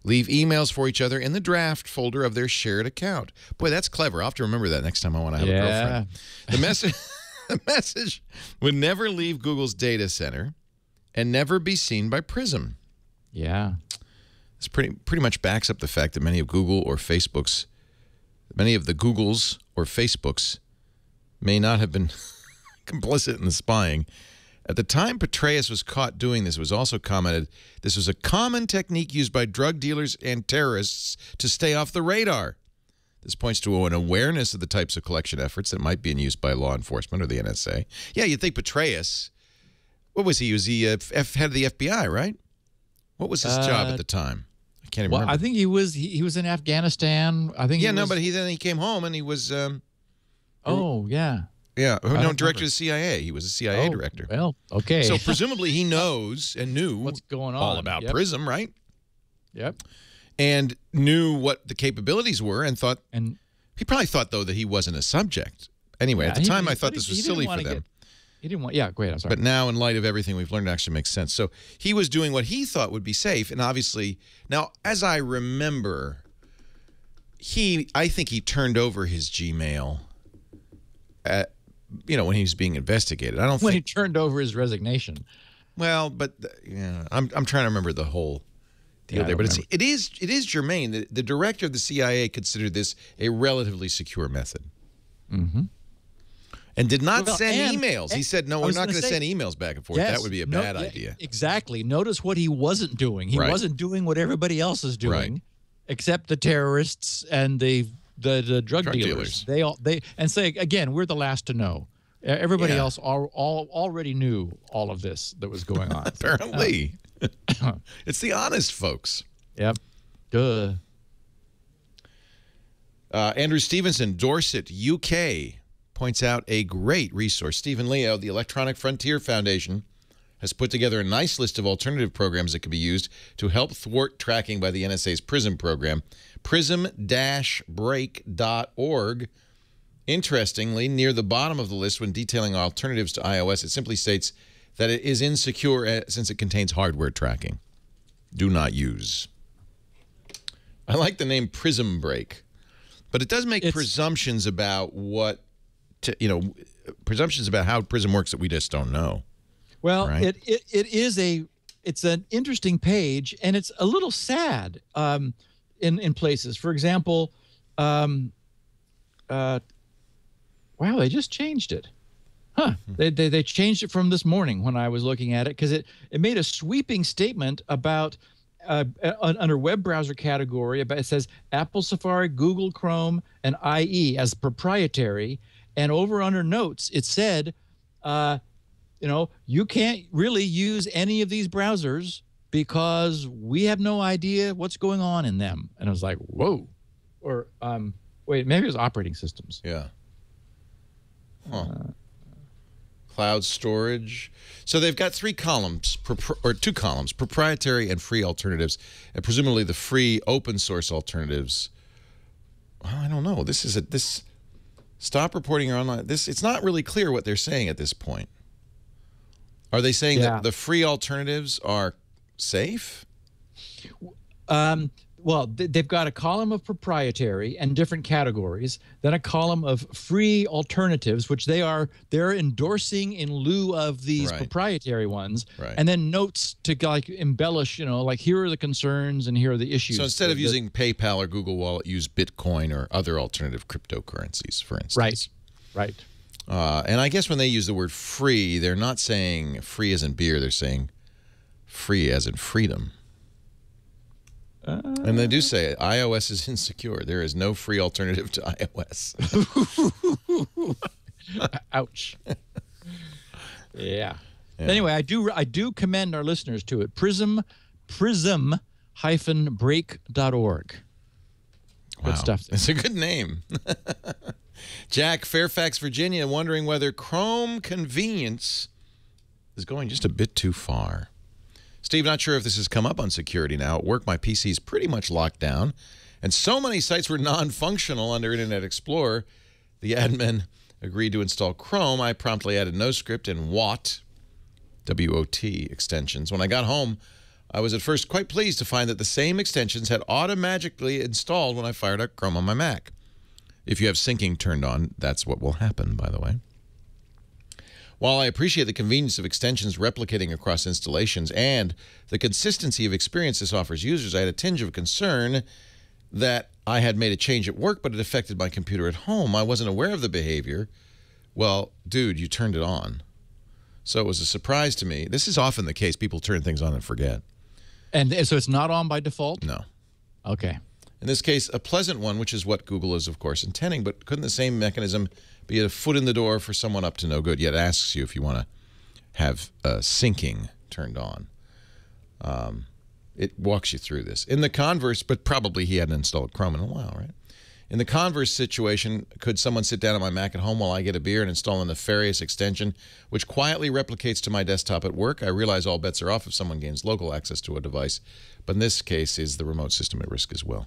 leave emails for each other in the draft folder of their shared account. Boy, that's clever. I'll have to remember that next time I want to have a girlfriend. The message would never leave Google's data center and never be seen by Prism. Yeah. This pretty much backs up the fact that many of the Googles or Facebooks may not have been complicit in the spying. At the time Petraeus was caught doing this, it was also commented, this was a common technique used by drug dealers and terrorists to stay off the radar. This points to an awareness of the types of collection efforts that might be in use by law enforcement or the NSA. Yeah, you'd think Petraeus, what was he? He was the head of the FBI, right? What was his job at the time? I can't even remember. I think he was in Afghanistan. I think. Yeah, but then he came home and he was. Yeah, director of the CIA. He was a CIA director. Well, okay. So presumably he knows and knew what's going on, all about Prism, right? Yep. And knew what the capabilities were, and thought. And he probably thought though that he wasn't a subject. Anyway, at the time I thought this was silly for them. He didn't want. Yeah, go ahead. I'm sorry. But now, in light of everything we've learned, it actually makes sense. So he was doing what he thought would be safe, and obviously, now as I remember, I think he turned over his Gmail when he was being investigated. I don't think he turned over his resignation. Well, but I'm trying to remember the whole deal there. But it is germane. The director of the CIA considered this a relatively secure method, and did not send emails. He said, "No, we're not going to send emails back and forth. That would be a bad idea." Exactly. Notice what he wasn't doing. He wasn't doing what everybody else is doing, except the terrorists and the drug dealers. And say again, we're the last to know. Everybody else already knew all of this that was going on. Apparently, it's the honest folks. Yep. Duh. Andrew Stevenson, Dorset, UK, points out a great resource. Stephen Leo, the Electronic Frontier Foundation, has put together a nice list of alternative programs that could be used to help thwart tracking by the NSA's PRISM program. PRISM-break.org. Interestingly, near the bottom of the list, when detailing alternatives to iOS, it simply states that it is insecure since it contains hardware tracking. Do not use. I like the name Prism Break, but it does make presumptions about presumptions about how Prism works that we just don't know. Well, right? it's an interesting page, and it's a little sad in places. For example, wow, they just changed it. Huh. They changed it from this morning when I was looking at it, because it made a sweeping statement about under web browser category. It says Apple Safari, Google Chrome, and IE as proprietary. And over under notes, it said, you can't really use any of these browsers because we have no idea what's going on in them. And I was like, whoa. Or wait, maybe it was operating systems. Yeah. Huh. Cloud storage. So they've got two columns, proprietary and free alternatives, and presumably the free open source alternatives. Well, I don't know. Stop reporting your online. It's not really clear what they're saying at this point. Are they saying that the free alternatives are safe? Well, they've got a column of proprietary and different categories, then a column of free alternatives, which they're endorsing in lieu of these proprietary ones, and then notes to like embellish, like here are the concerns and here are the issues. So instead of using PayPal or Google Wallet, use Bitcoin or other alternative cryptocurrencies, for instance. Right. And I guess when they use the word free, they're not saying free as in beer, they're saying free as in freedom. And they do say iOS is insecure. There is no free alternative to iOS. Ouch. Yeah. Anyway, I do commend our listeners to it. Prism-break.org. Good stuff. It's a good name. Jack, Fairfax, Virginia, wondering whether Chrome convenience is going just a bit too far. Steve, not sure if this has come up on security now. At work, my PC is pretty much locked down, and so many sites were non-functional under Internet Explorer. The admin agreed to install Chrome. I promptly added NoScript and WOT, W-O-T, extensions. When I got home, I was at first quite pleased to find that the same extensions had automatically installed when I fired up Chrome on my Mac. If you have syncing turned on, that's what will happen, by the way. While I appreciate the convenience of extensions replicating across installations and the consistency of experience this offers users, I had a tinge of concern that I had made a change at work, but it affected my computer at home. I wasn't aware of the behavior. Well, dude, you turned it on. So it was a surprise to me. This is often the case. People turn things on and forget. And so it's not on by default? No. Okay. In this case, a pleasant one, which is what Google is, of course, intending, but couldn't the same mechanism be a foot in the door for someone up to no good? Yet asks you if you want to have syncing turned on. It walks you through this. In the converse, but probably he hadn't installed Chrome in a while, right? In the converse situation, could someone sit down on my Mac at home while I get a beer and install a nefarious extension which quietly replicates to my desktop at work? I realize all bets are off if someone gains local access to a device, but in this case, is the remote system at risk as well?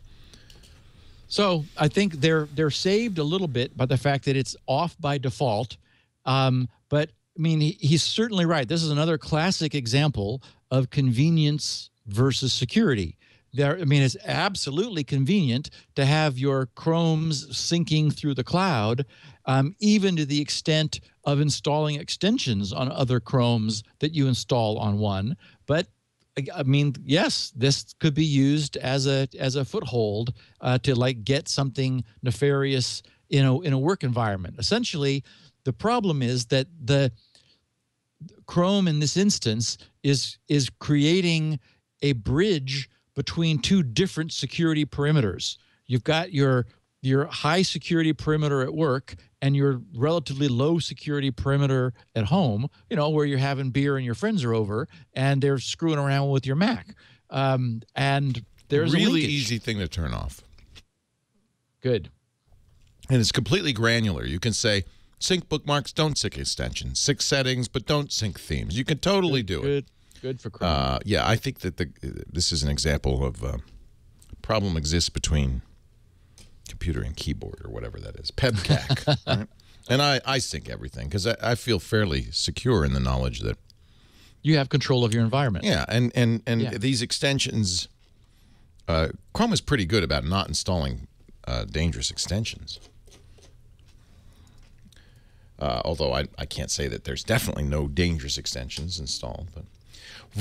So I think they're saved a little bit by the fact that it's off by default. But I mean, he's certainly right. This is another classic example of convenience versus security. It's absolutely convenient to have your Chromes syncing through the cloud, even to the extent of installing extensions on other Chromes that you install on one. But I mean, yes, this could be used as a foothold to like get something nefarious in a work environment. Essentially, the problem is that the Chrome in this instance is creating a bridge between two different security perimeters. You've got your high security perimeter at work and your relatively low security perimeter at home, where you're having beer and your friends are over and they're screwing around with your Mac. And there's really a linkage. easy thing to turn off. Good. And it's completely granular. You can say sync bookmarks, don't sync extensions. Sync settings, but don't sync themes. You can totally do it. Good for Chrome. Yeah, I think that this is an example of problem exists between computer and keyboard or whatever that is. PEBCAC. Right? And I sync everything because I feel fairly secure in the knowledge that you have control of your environment. Yeah, and these extensions, Chrome is pretty good about not installing dangerous extensions. Although I can't say that there's definitely no dangerous extensions installed. But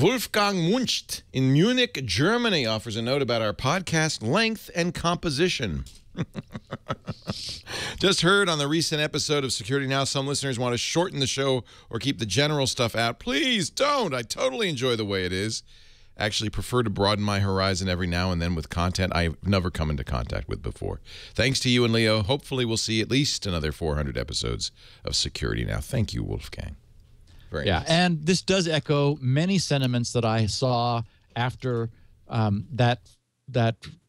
Wolfgang Muncht in Munich, Germany offers a note about our podcast length and composition. Just heard on the recent episode of Security Now, some listeners want to shorten the show or keep the general stuff out. Please don't. I totally enjoy the way it is. Actually prefer to broaden my horizon every now and then with content I've never come into contact with before. Thanks to you and Leo. Hopefully we'll see at least another 400 episodes of Security Now. Thank you, Wolfgang. Very nice. And this does echo many sentiments that I saw after that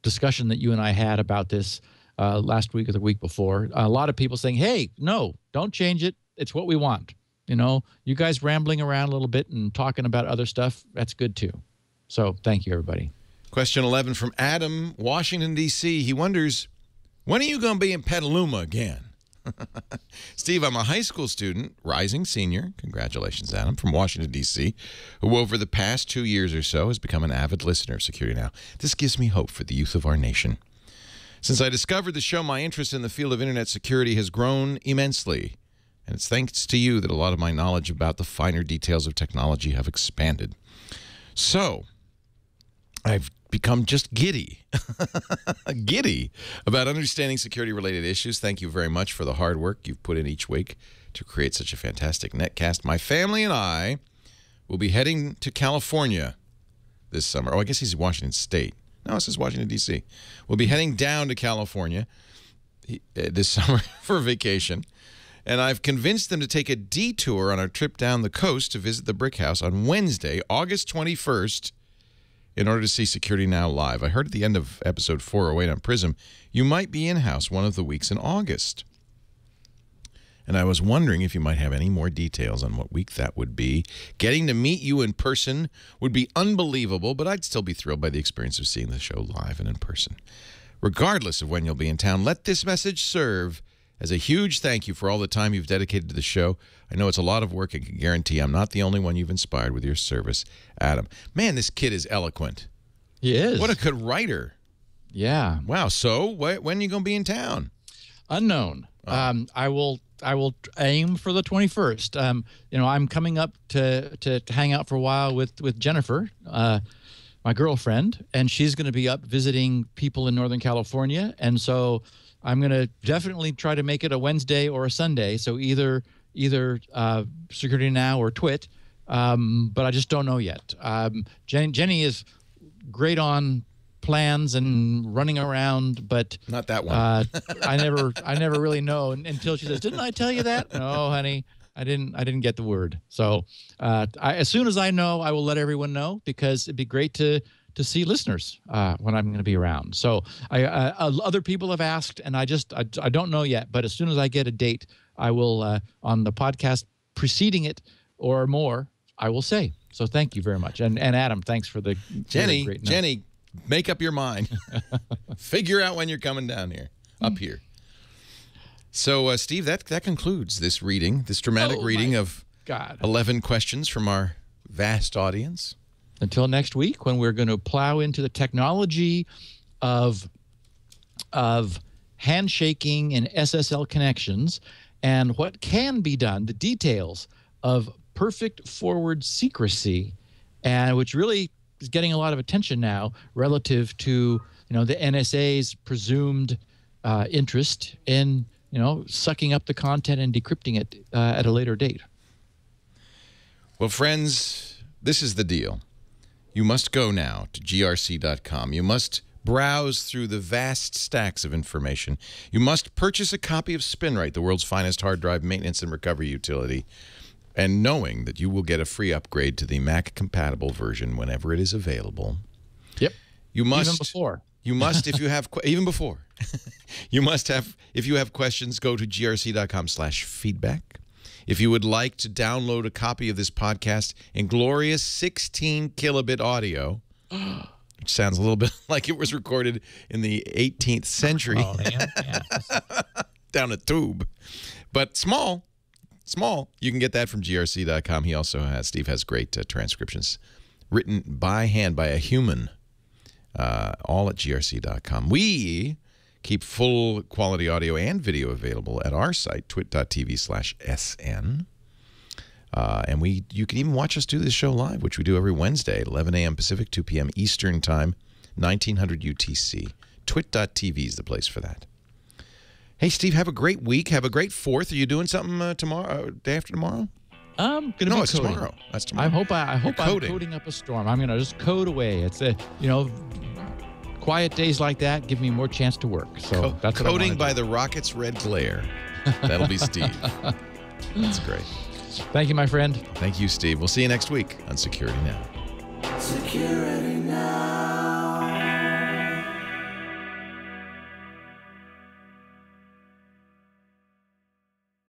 discussion that you and I had about this last week or the week before. A lot of people saying, hey, no, don't change it. It's what we want. You know, you guys rambling around a little bit and talking about other stuff, that's good too. So thank you, everybody. Question 11 from Adam, Washington, D.C. He wonders, when are you going to be in Petaluma again? Steve, I'm a high school student, rising senior. Congratulations, Adam, from Washington, D.C., who over the past 2 years or so has become an avid listener of Security Now. This gives me hope for the youth of our nation. Since I discovered the show, my interest in the field of Internet security has grown immensely. And it's thanks to you that a lot of my knowledge about the finer details of technology have expanded. So, I've become just giddy about understanding security-related issues. Thank you very much for the hard work you've put in each week to create such a fantastic netcast. My family and I will be heading to California this summer. Oh, I guess he's in Washington State. No, it says Washington, D.C. We'll be heading down to California this summer for vacation. And I've convinced them to take a detour on our trip down the coast to visit the Brick House on Wednesday, August 21st, in order to see Security Now live. I heard at the end of episode 408 on Prism, you might be in-house one of the weeks in August. And I was wondering if you might have any more details on what week that would be. Getting to meet you in person would be unbelievable, but I'd still be thrilled by the experience of seeing the show live and in person. Regardless of when you'll be in town, let this message serve as a huge thank you for all the time you've dedicated to the show. I know it's a lot of work and can guarantee I'm not the only one you've inspired with your service, Adam. Man, this kid is eloquent. He is. What a good writer. Yeah. Wow. So when are you going to be in town? Unknown. I will aim for the 21st. You know, I'm coming up to hang out for a while with Jennifer, my girlfriend, and she's going to be up visiting people in Northern California. And so I'm going to definitely try to make it a Wednesday or a Sunday. So either Security Now or Twit, but I just don't know yet. Jenny is great on plans and running around, but not that one. I never really know until she says, "Didn't I tell you that?" No, honey, I didn't get the word. So as soon as I know, I will let everyone know, because it'd be great to see listeners when I'm going to be around. So other people have asked, and I don't know yet. But as soon as I get a date, I will on the podcast preceding it or more, I will say. So thank you very much, and Adam, thanks for the Jenny. great note. Jenny, make up your mind. Figure out when you're coming down here, up here. So Steve, that concludes this dramatic reading of 11 questions from our vast audience. Until next week, when we're going to plow into the technology of handshaking and SSL connections and what can be done, the details of perfect forward secrecy, and which really is getting a lot of attention now relative to the NSA's presumed interest in sucking up the content and decrypting it at a later date. Well, friends, this is the deal. You must go now to grc.com. You must browse through the vast stacks of information. You must purchase a copy of SpinRite, the world's finest hard drive maintenance and recovery utility, and knowing that you will get a free upgrade to the Mac-compatible version whenever it is available. Yep. You must even before. You must, if you have even before. You must have, if you have questions, go to grc.com/feedback. If you would like to download a copy of this podcast in glorious 16 kilobit audio, which sounds a little bit like it was recorded in the 18th century, down a tube, but small, you can get that from grc.com. He also has, Steve has great transcriptions written by hand by a human, all at grc.com. We keep full quality audio and video available at our site, twit.tv/SN. And you can even watch us do this show live, which we do every Wednesday at 11 a.m. Pacific, 2 p.m. Eastern Time, 1900 UTC. Twit.tv is the place for that. Hey, Steve, have a great week. Have a great 4th. Are you doing something tomorrow, day after tomorrow? I'm going to be No, it's coding. tomorrow. That's tomorrow. I hope I'm coding up a storm. I'm going to just code away. It's quiet days like that give me more chance to work. So that's what coding by the rocket's red glare. That'll be Steve. That's great. Thank you, my friend. Thank you, Steve. We'll see you next week on Security Now. Security Now.